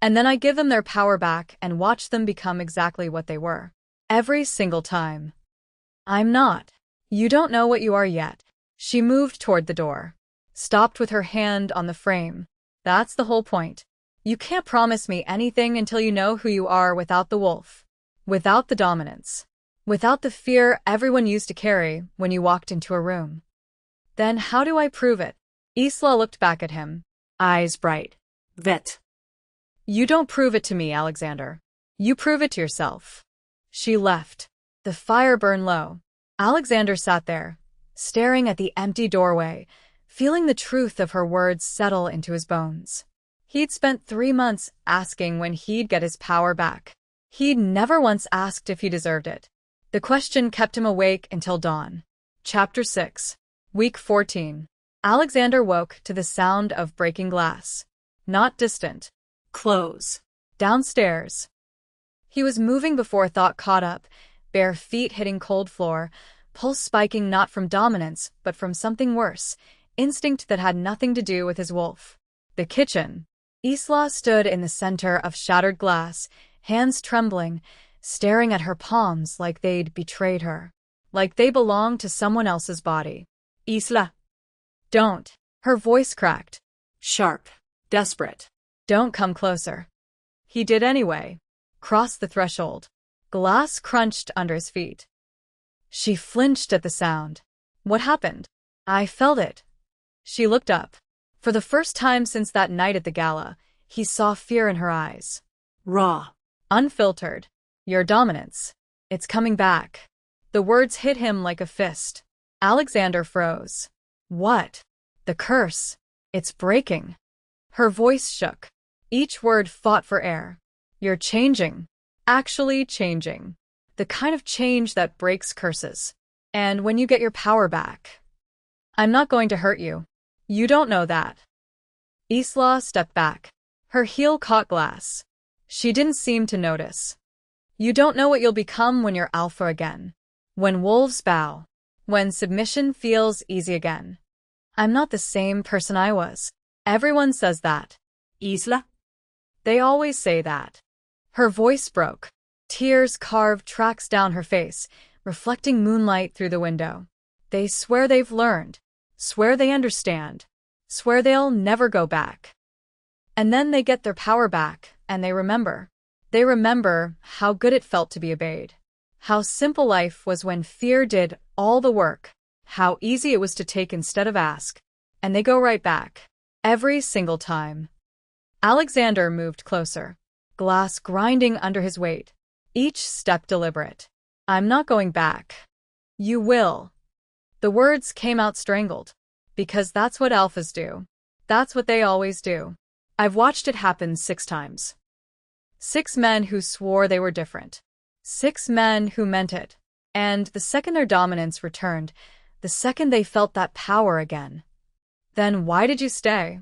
And then I give them their power back and watch them become exactly what they were. Every single time. I'm not. You don't know what you are yet." She moved toward the door. Stopped with her hand on the frame. "That's the whole point. You can't promise me anything until you know who you are without the wolf. Without the dominance. Without the fear everyone used to carry when you walked into a room. Then how do I prove it?" Isla looked back at him. Eyes bright. Vet. "You don't prove it to me, Alexander. You prove it to yourself." She left. The fire burned low. Alexander sat there, staring at the empty doorway, feeling the truth of her words settle into his bones. He'd spent 3 months asking when he'd get his power back. He'd never once asked if he deserved it. The question kept him awake until dawn. Chapter 6. Week 14. Alexander woke to the sound of breaking glass. Not distant. Close. Downstairs. He was moving before thought caught up, bare feet hitting cold floor, pulse spiking not from dominance but from something worse, instinct that had nothing to do with his wolf. The kitchen. Isla stood in the center of shattered glass, hands trembling, staring at her palms like they'd betrayed her. Like they belonged to someone else's body. Isla. Don't. Her voice cracked. Sharp. Desperate. Don't come closer. He did anyway. Crossed the threshold. Glass crunched under his feet. She flinched at the sound. What happened? I felt it. She looked up. For the first time since that night at the gala, he saw fear in her eyes. Raw. Unfiltered. Your dominance. It's coming back. The words hit him like a fist. Alexander froze. What? The curse. It's breaking. Her voice shook. Each word fought for air. You're changing. Actually changing. The kind of change that breaks curses. And when you get your power back. I'm not going to hurt you. You don't know that. Isla stepped back. Her heel caught glass. She didn't seem to notice. You don't know what you'll become when you're alpha again. When wolves bow. When submission feels easy again. I'm not the same person I was. Everyone says that. Isla? They always say that. Her voice broke. Tears carved tracks down her face, reflecting moonlight through the window. They swear they've learned. Swear they understand. Swear they'll never go back. And then they get their power back, and they remember. They remember how good it felt to be obeyed. How simple life was when fear did all the work. How easy it was to take instead of ask. And they go right back. Every single time. Alexander moved closer. Glass grinding under his weight. Each step deliberate. I'm not going back. You will. The words came out strangled. Because that's what alphas do. That's what they always do. I've watched it happen 6 times. 6 men who swore they were different. 6 men who meant it. And the second their dominance returned, the second they felt that power again. Then why did you stay?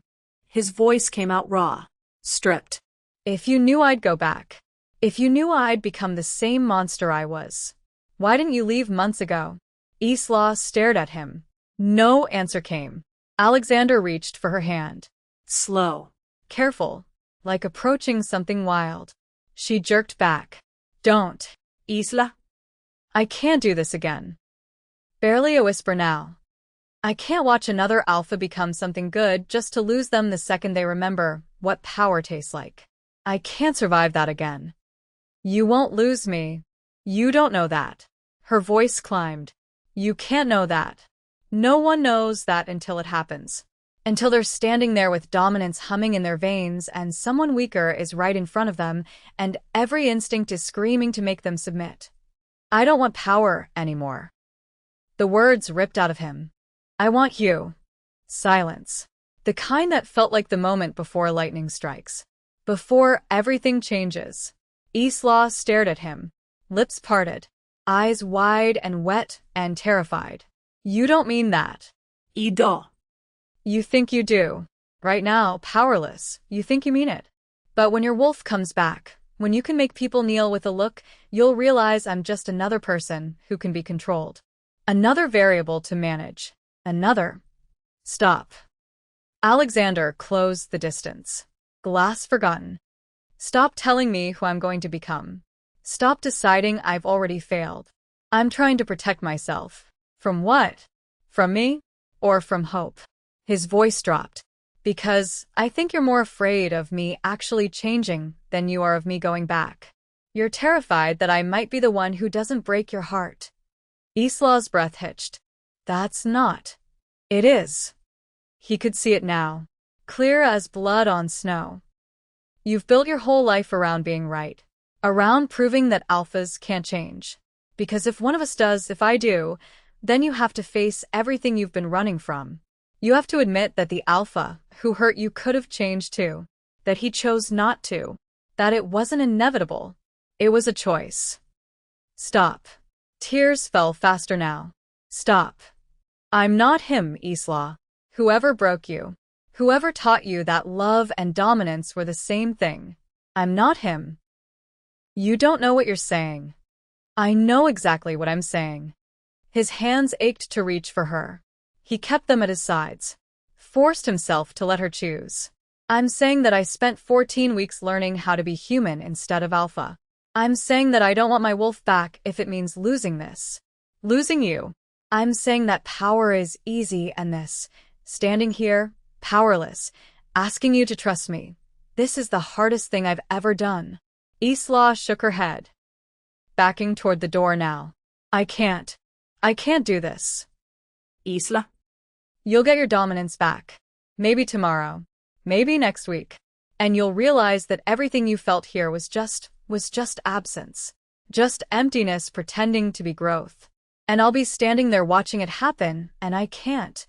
His voice came out raw. Stripped. If you knew I'd go back. If you knew I'd become the same monster I was. Why didn't you leave months ago? Isla stared at him. No answer came. Alexander reached for her hand. Slow. Careful. Like approaching something wild. She jerked back. Don't. Isla? I can't do this again. Barely a whisper now. I can't watch another alpha become something good just to lose them the second they remember what power tastes like. I can't survive that again. You won't lose me. You don't know that. Her voice climbed. You can't know that. No one knows that until it happens. Until they're standing there with dominance humming in their veins and someone weaker is right in front of them and every instinct is screaming to make them submit. I don't want power anymore. The words ripped out of him. I want you. Silence. The kind that felt like the moment before lightning strikes. Before everything changes. Isla stared at him. Lips parted. Eyes wide and wet and terrified. You don't mean that. Ido. You think you do. Right now, powerless. You think you mean it. But when your wolf comes back, when you can make people kneel with a look, you'll realize I'm just another person who can be controlled. Another variable to manage. Another. Stop. Alexander closed the distance. Glass forgotten. Stop telling me who I'm going to become. Stop deciding I've already failed. I'm trying to protect myself. From what? From me? Or from hope? His voice dropped. Because I think you're more afraid of me actually changing than you are of me going back. You're terrified that I might be the one who doesn't break your heart. Isla's breath hitched. That's not. It is. He could see it now. Clear as blood on snow. You've built your whole life around being right. Around proving that alphas can't change. Because if one of us does, if I do, Then you have to face everything you've been running from. You have to admit that the alpha who hurt you could have changed too, that he chose not to, that it wasn't inevitable. It was a choice. Stop. Tears fell faster now. Stop. I'm not him, Isla. Whoever broke you, whoever taught you that love and dominance were the same thing, I'm not him. You don't know what you're saying. I know exactly what I'm saying. His hands ached to reach for her. He kept them at his sides, forced himself to let her choose. I'm saying that I spent 14 weeks learning how to be human instead of alpha. I'm saying that I don't want my wolf back if it means losing this. Losing you. I'm saying that power is easy and this, standing here, powerless, asking you to trust me. This is the hardest thing I've ever done. Isla shook her head, backing toward the door now. I can't do this. Isla? You'll get your dominance back. Maybe tomorrow. Maybe next week. And you'll realize that everything you felt here was just absence. Just emptiness pretending to be growth. And I'll be standing there watching it happen, and I can't.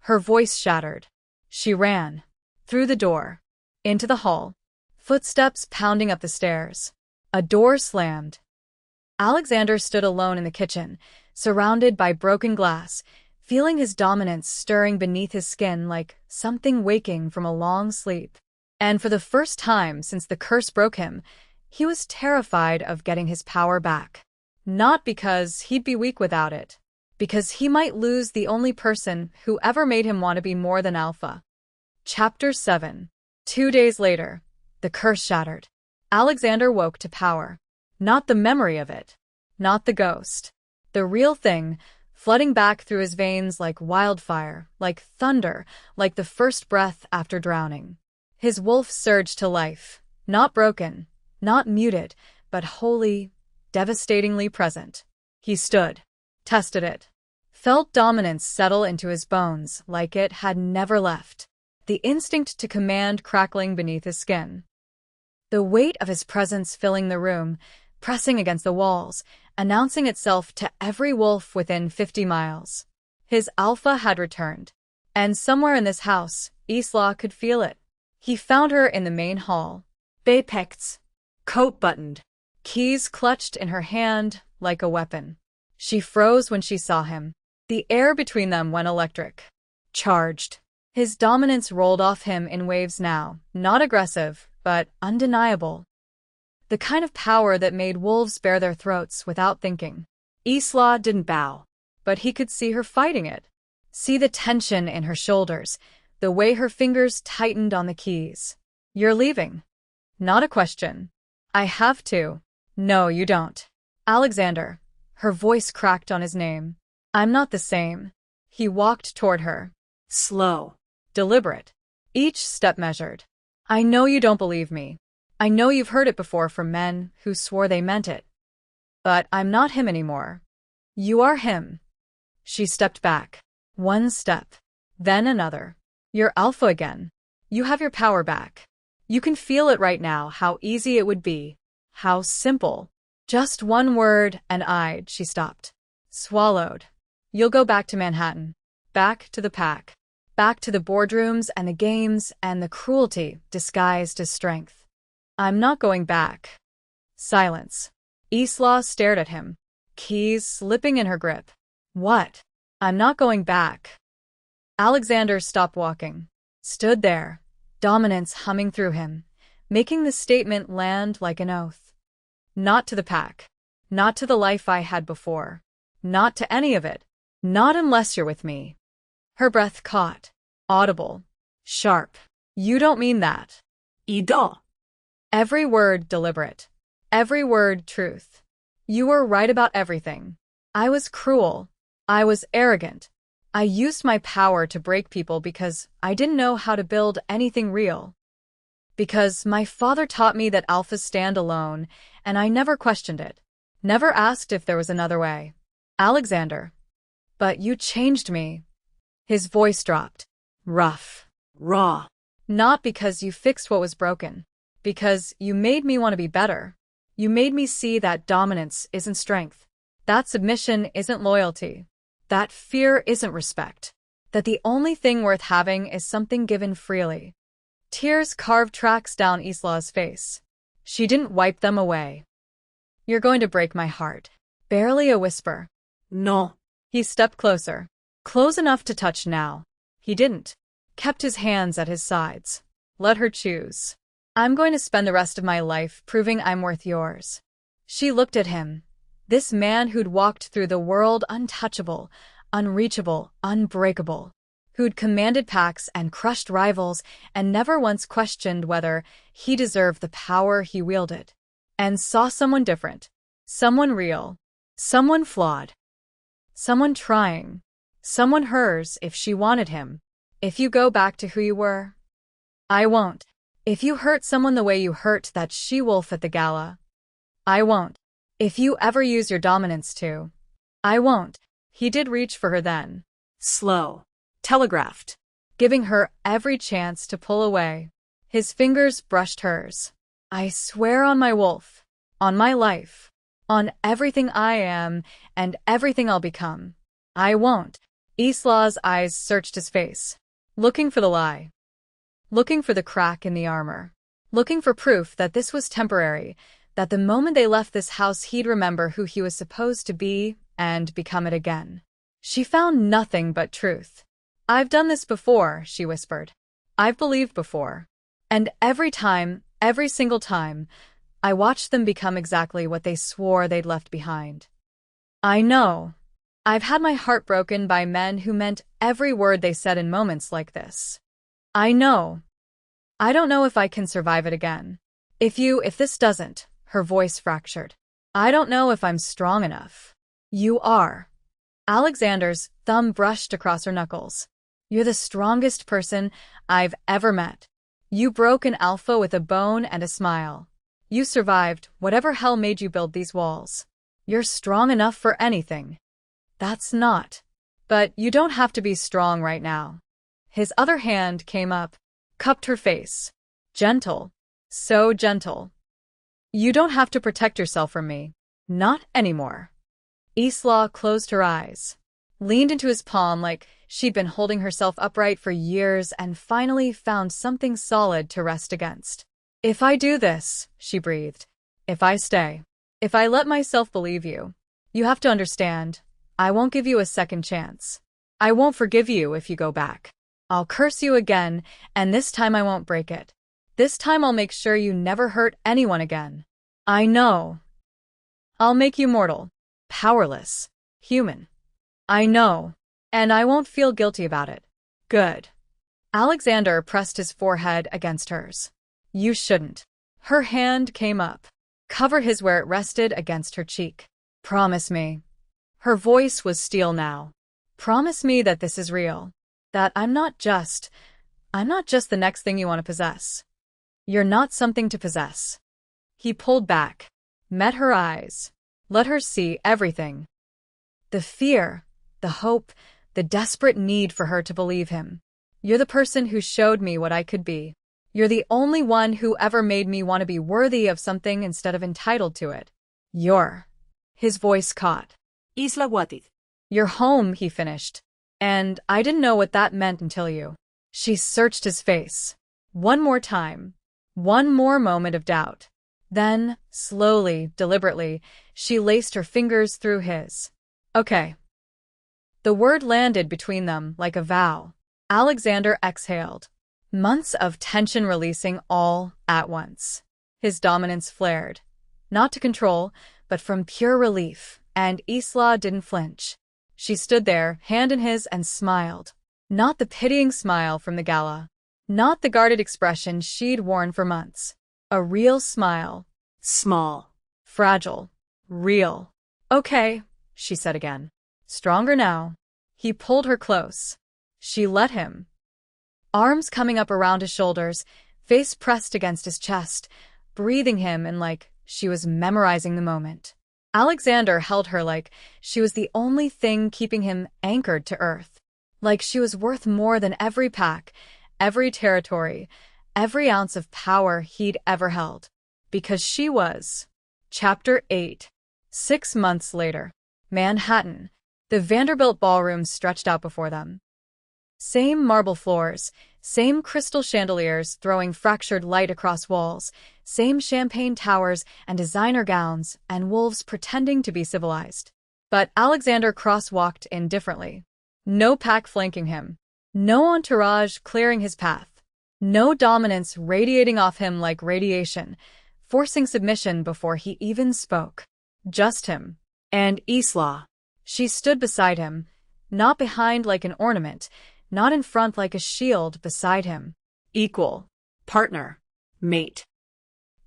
Her voice shattered. She ran. Through the door. Into the hall. Footsteps pounding up the stairs. A door slammed. Alexander stood alone in the kitchen, surrounded by broken glass, feeling his dominance stirring beneath his skin like something waking from a long sleep. And for the first time since the curse broke him, he was terrified of getting his power back. Not because he'd be weak without it, because he might lose the only person who ever made him want to be more than alpha. Chapter 7. 2 days later, the curse shattered. Alexander woke to power. Not the memory of it. Not the ghost. The real thing, flooding back through his veins like wildfire, like thunder, like the first breath after drowning. His wolf surged to life, not broken, not muted, but wholly, devastatingly present. He stood, tested it, felt dominance settle into his bones like it had never left, the instinct to command crackling beneath his skin. The weight of his presence filling the room, pressing against the walls, announcing itself to every wolf within 50 miles. His alpha had returned, and somewhere in this house, Isla could feel it. He found her in the main hall, Baypecked, coat buttoned, keys clutched in her hand like a weapon. She froze when she saw him. The air between them went electric. Charged. His dominance rolled off him in waves now, not aggressive, but undeniable. The kind of power that made wolves bare their throats without thinking. Isla didn't bow, but he could see her fighting it. See the tension in her shoulders, the way her fingers tightened on the keys. You're leaving. Not a question. I have to. No, you don't. Alexander. Her voice cracked on his name. I'm not the same. He walked toward her. Slow. Deliberate. Each step measured. I know you don't believe me. I know you've heard it before from men who swore they meant it. But I'm not him anymore. You are him. She stepped back. One step. Then another. You're alpha again. You have your power back. You can feel it right now, how easy it would be. How simple. Just one word and she stopped. Swallowed. You'll go back to Manhattan. Back to the pack. Back to the boardrooms and the games and the cruelty disguised as strength. I'm not going back. Silence. Isla stared at him, keys slipping in her grip. What? I'm not going back. Alexander stopped walking. Stood there, dominance humming through him, making the statement land like an oath. Not to the pack. Not to the life I had before. Not to any of it. Not unless you're with me. Her breath caught. Audible. Sharp. You don't mean that. Ida. Every word deliberate. Every word truth. You were right about everything. I was cruel. I was arrogant. I used my power to break people because I didn't know how to build anything real. Because my father taught me that alphas stand alone, and I never questioned it. Never asked if there was another way. Alexander. But you changed me. His voice dropped. Rough. Raw. Not because you fixed what was broken. Because you made me want to be better. You made me see that dominance isn't strength. That submission isn't loyalty. That fear isn't respect. That the only thing worth having is something given freely. Tears carved tracks down Isla's face. She didn't wipe them away. You're going to break my heart. Barely a whisper. No. He stepped closer. Close enough to touch now. He didn't. Kept his hands at his sides. Let her choose. I'm going to spend the rest of my life proving I'm worth yours. She looked at him. This man who'd walked through the world untouchable, unreachable, unbreakable. Who'd commanded packs and crushed rivals and never once questioned whether he deserved the power he wielded. And saw someone different. Someone real. Someone flawed. Someone trying. Someone hers if she wanted him. If you go back to who you were. I won't. If you hurt someone the way you hurt that she-wolf at the gala. I won't. If you ever use your dominance to. I won't. He did reach for her then. Slow. Telegraphed. Giving her every chance to pull away. His fingers brushed hers. I swear on my wolf. On my life. On everything I am and everything I'll become. I won't. Isla's eyes searched his face. Looking for the lie. Looking for the crack in the armor. Looking for proof that this was temporary, that the moment they left this house he'd remember who he was supposed to be and become it again. She found nothing but truth. I've done this before, she whispered. I've believed before. And every time, every single time, I watched them become exactly what they swore they'd left behind. I know. I've had my heart broken by men who meant every word they said in moments like this. I know. I don't know if I can survive it again. If this doesn't, her voice fractured. I don't know if I'm strong enough. You are. Alexander's thumb brushed across her knuckles. You're the strongest person I've ever met. You broke an alpha with a bone and a smile. You survived whatever hell made you build these walls. You're strong enough for anything. That's not. But you don't have to be strong right now. His other hand came up, cupped her face. Gentle. So gentle. You don't have to protect yourself from me. Not anymore. Isla closed her eyes, leaned into his palm like she'd been holding herself upright for years and finally found something solid to rest against. If I do this, she breathed. If I stay. If I let myself believe you. You have to understand. I won't give you a second chance. I won't forgive you if you go back. I'll curse you again, and this time I won't break it. This time I'll make sure you never hurt anyone again. I know. I'll make you mortal. Powerless. Human. I know. And I won't feel guilty about it. Good. Alexander pressed his forehead against hers. You shouldn't. Her hand came up. Cover his where it rested against her cheek. Promise me. Her voice was steel now. Promise me that this is real. That I'm not just the next thing you want to possess. You're not something to possess. He pulled back, met her eyes, let her see everything. The fear, the hope, the desperate need for her to believe him. You're the person who showed me what I could be. You're the only one who ever made me want to be worthy of something instead of entitled to it. His voice caught. Isla Watit. You're home, he finished. And I didn't know what that meant until you. She searched his face. One more time. One more moment of doubt. Then, slowly, deliberately, she laced her fingers through his. Okay. The word landed between them like a vow. Alexander exhaled. Months of tension releasing all at once. His dominance flared. Not to control, but from pure relief, and Isla didn't flinch. She stood there, hand in his, and smiled. Not the pitying smile from the gala. Not the guarded expression she'd worn for months. A real smile. Small. Fragile. Real. Okay, she said again. Stronger now. He pulled her close. She let him. Arms coming up around his shoulders, face pressed against his chest, breathing him in like she was memorizing the moment. Alexander held her like she was the only thing keeping him anchored to earth. Like she was worth more than every pack, every territory, every ounce of power he'd ever held. Because she was. Chapter 8. 6 months later. Manhattan. The Vanderbilt ballroom stretched out before them. Same marble floors, same crystal chandeliers throwing fractured light across walls, same champagne towers and designer gowns, and wolves pretending to be civilized. But Alexander crosswalked in differently. No pack flanking him. No entourage clearing his path. No dominance radiating off him like radiation, forcing submission before he even spoke. Just him. And Isla. She stood beside him, not behind like an ornament, not in front like a shield, beside him. Equal. Partner. Mate.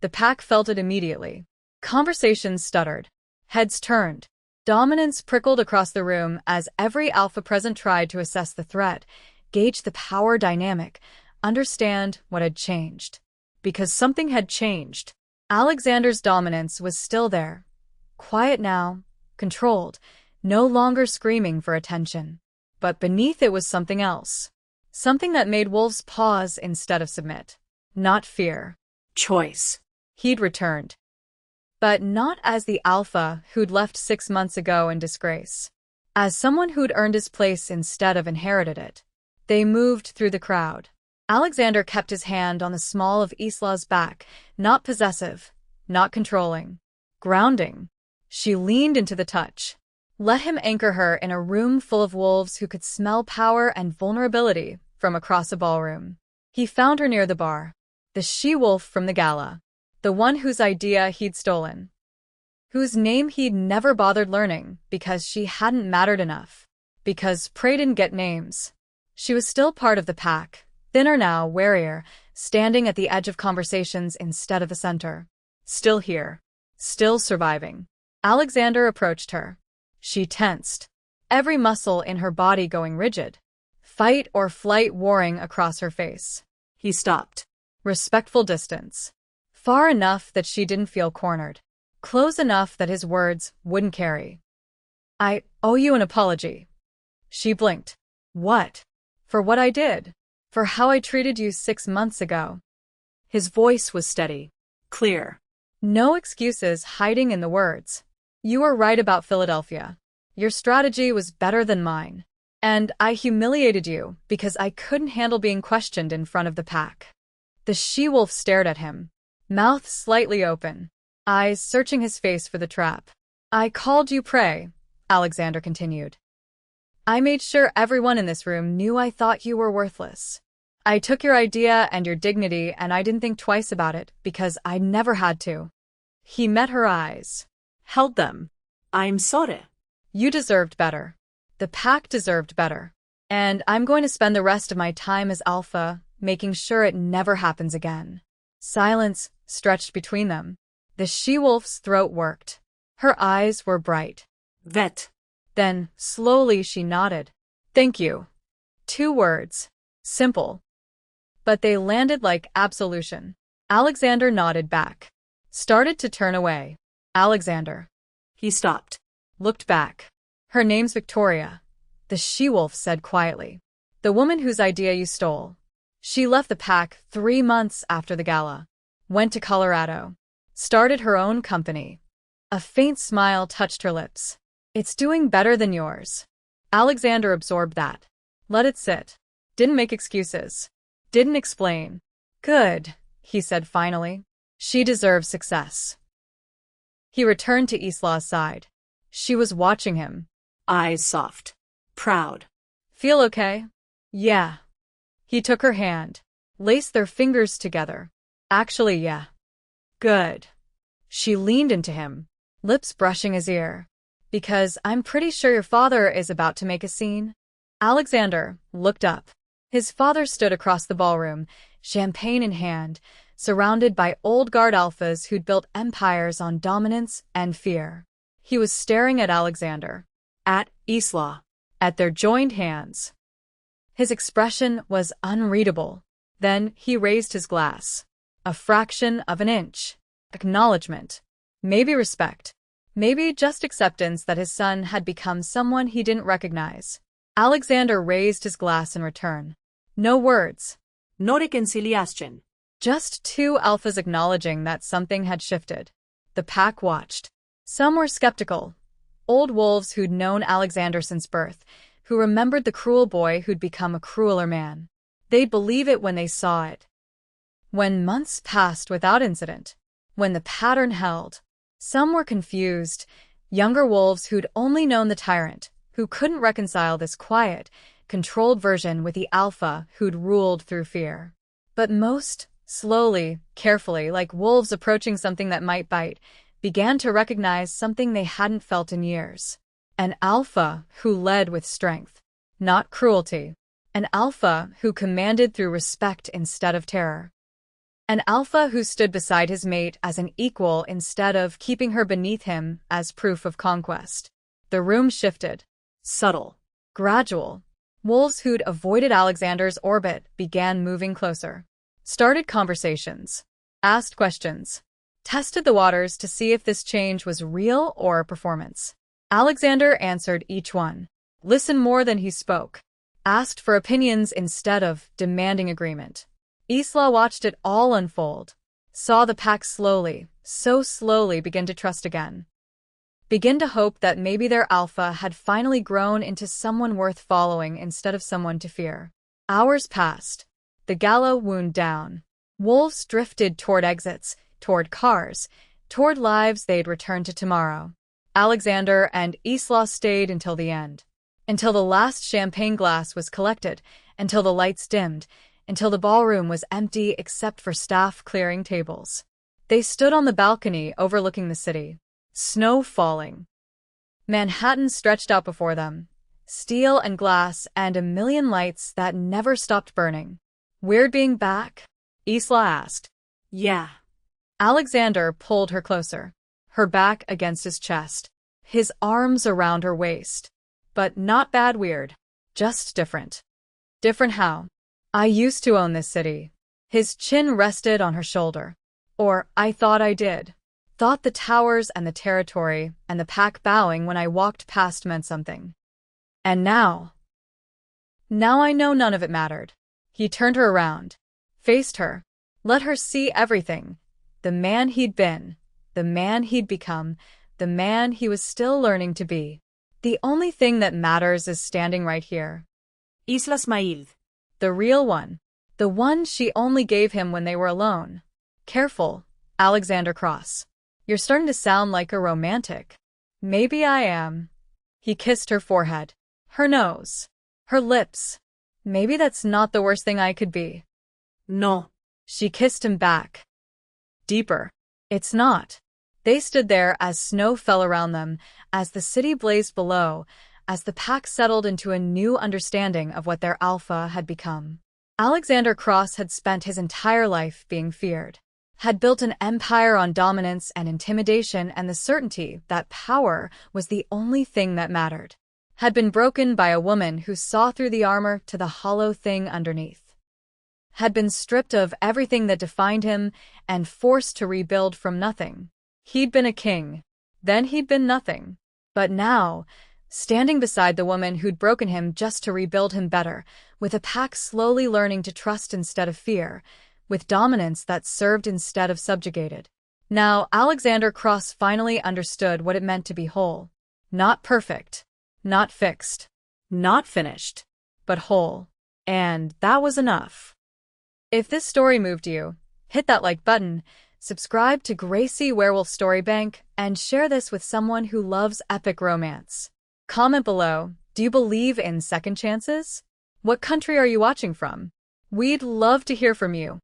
The pack felt it immediately. Conversations stuttered. Heads turned. Dominance prickled across the room as every alpha present tried to assess the threat, gauge the power dynamic, understand what had changed. Because something had changed. Alexander's dominance was still there. Quiet now, controlled, no longer screaming for attention. But beneath it was something else. Something that made wolves pause instead of submit. Not fear. Choice. He'd returned. But not as the alpha who'd left 6 months ago in disgrace. As someone who'd earned his place instead of inherited it. They moved through the crowd. Alexander kept his hand on the small of Isla's back, not possessive, not controlling. Grounding. She leaned into the touch. Let him anchor her in a room full of wolves who could smell power and vulnerability from across a ballroom. He found her near the bar. The she-wolf from the gala. The one whose idea he'd stolen. Whose name he'd never bothered learning because she hadn't mattered enough. Because prey didn't get names. She was still part of the pack, thinner now, warier, standing at the edge of conversations instead of the center. Still here. Still surviving. Alexander approached her. She tensed, every muscle in her body going rigid. Fight or flight warring across her face. He stopped. Respectful distance. Far enough that she didn't feel cornered. Close enough that his words wouldn't carry. I owe you an apology. She blinked. What? For what I did. For how I treated you 6 months ago. His voice was steady. Clear. No excuses hiding in the words. You were right about Philadelphia. Your strategy was better than mine. And I humiliated you because I couldn't handle being questioned in front of the pack. The she-wolf stared at him, mouth slightly open, eyes searching his face for the trap. I called you prey, Alexander continued. I made sure everyone in this room knew I thought you were worthless. I took your idea and your dignity and I didn't think twice about it because I never had to. He met her eyes. Held them. I'm sorry. You deserved better. The pack deserved better. And I'm going to spend the rest of my time as alpha, making sure it never happens again. Silence stretched between them. The she-wolf's throat worked. Her eyes were bright. Vet. Then, slowly she nodded. Thank you. 2 words. Simple. But they landed like absolution. Alexander nodded back. Started to turn away. Alexander. He stopped. Looked back. Her name's Victoria. The she-wolf said quietly. The woman whose idea you stole. She left the pack 3 months after the gala. Went to Colorado. Started her own company. A faint smile touched her lips. It's doing better than yours. Alexander absorbed that. Let it sit. Didn't make excuses. Didn't explain. Good, he said finally. She deserves success. He returned to Isla's side. She was watching him. Eyes soft. Proud. Feel okay? Yeah. He took her hand. Laced their fingers together. Actually, yeah. Good. She leaned into him, lips brushing his ear. Because I'm pretty sure your father is about to make a scene. Alexander looked up. His father stood across the ballroom, champagne in hand, surrounded by old guard alphas who'd built empires on dominance and fear. He was staring at Alexander, at Isla, at their joined hands. His expression was unreadable. Then he raised his glass. A fraction of an inch. Acknowledgement. Maybe respect. Maybe just acceptance that his son had become someone he didn't recognize. Alexander raised his glass in return. No words. No reconciliation. Just 2 alphas acknowledging that something had shifted. The pack watched. Some were skeptical. Old wolves who'd known Alexander since birth, who remembered the cruel boy who'd become a crueler man. They'd believe it when they saw it. When months passed without incident, when the pattern held, some were confused, younger wolves who'd only known the tyrant, who couldn't reconcile this quiet, controlled version with the alpha who'd ruled through fear. But most, slowly, carefully, like wolves approaching something that might bite, began to recognize something they hadn't felt in years. An alpha who led with strength, not cruelty. An alpha who commanded through respect instead of terror. An alpha who stood beside his mate as an equal instead of keeping her beneath him as proof of conquest. The room shifted. Subtle. Gradual. Wolves who'd avoided Alexander's orbit began moving closer. Started conversations. Asked questions. Tested the waters to see if this change was real or a performance. Alexander answered each one. Listened more than he spoke. Asked for opinions instead of demanding agreement. Isla watched it all unfold. Saw the pack slowly, so slowly begin to trust again. Begin to hope that maybe their alpha had finally grown into someone worth following instead of someone to fear. Hours passed. The gala wound down. Wolves drifted toward exits, toward cars, toward lives they'd return to tomorrow. Alexander and Isla stayed until the end. Until the last champagne glass was collected, until the lights dimmed, until the ballroom was empty except for staff clearing tables. They stood on the balcony overlooking the city. Snow falling. Manhattan stretched out before them. Steel and glass and a million lights that never stopped burning. Weird being back? Isla asked. Yeah. Alexander pulled her closer, her back against his chest, his arms around her waist. But not bad weird. Just different. Different how? I used to own this city. His chin rested on her shoulder. Or, I thought I did. Thought the towers and the territory and the pack bowing when I walked past meant something. And now? Now I know none of it mattered. He turned her around. Faced her. Let her see everything. The man he'd been. The man he'd become. The man he was still learning to be. The only thing that matters is standing right here. Isla smiled. The real one. The one she only gave him when they were alone. Careful, Alexander Cross. You're starting to sound like a romantic. Maybe I am. He kissed her forehead, her nose, her lips. Maybe that's not the worst thing I could be. No. She kissed him back. Deeper. It's not. They stood there as snow fell around them, as the city blazed below, as the pack settled into a new understanding of what their alpha had become. Alexander Cross had spent his entire life being feared, had built an empire on dominance and intimidation and the certainty that power was the only thing that mattered, had been broken by a woman who saw through the armor to the hollow thing underneath, had been stripped of everything that defined him and forced to rebuild from nothing. He'd been a king, then he'd been nothing. But now, standing beside the woman who'd broken him just to rebuild him better, with a pack slowly learning to trust instead of fear, with dominance that served instead of subjugated. Now, Alexander Cross finally understood what it meant to be whole. Not perfect, not fixed, not finished, but whole. And that was enough. If this story moved you, hit that like button, subscribe to Gracie Werewolf Story Bank, and share this with someone who loves epic romance. Comment below, do you believe in second chances? What country are you watching from? We'd love to hear from you.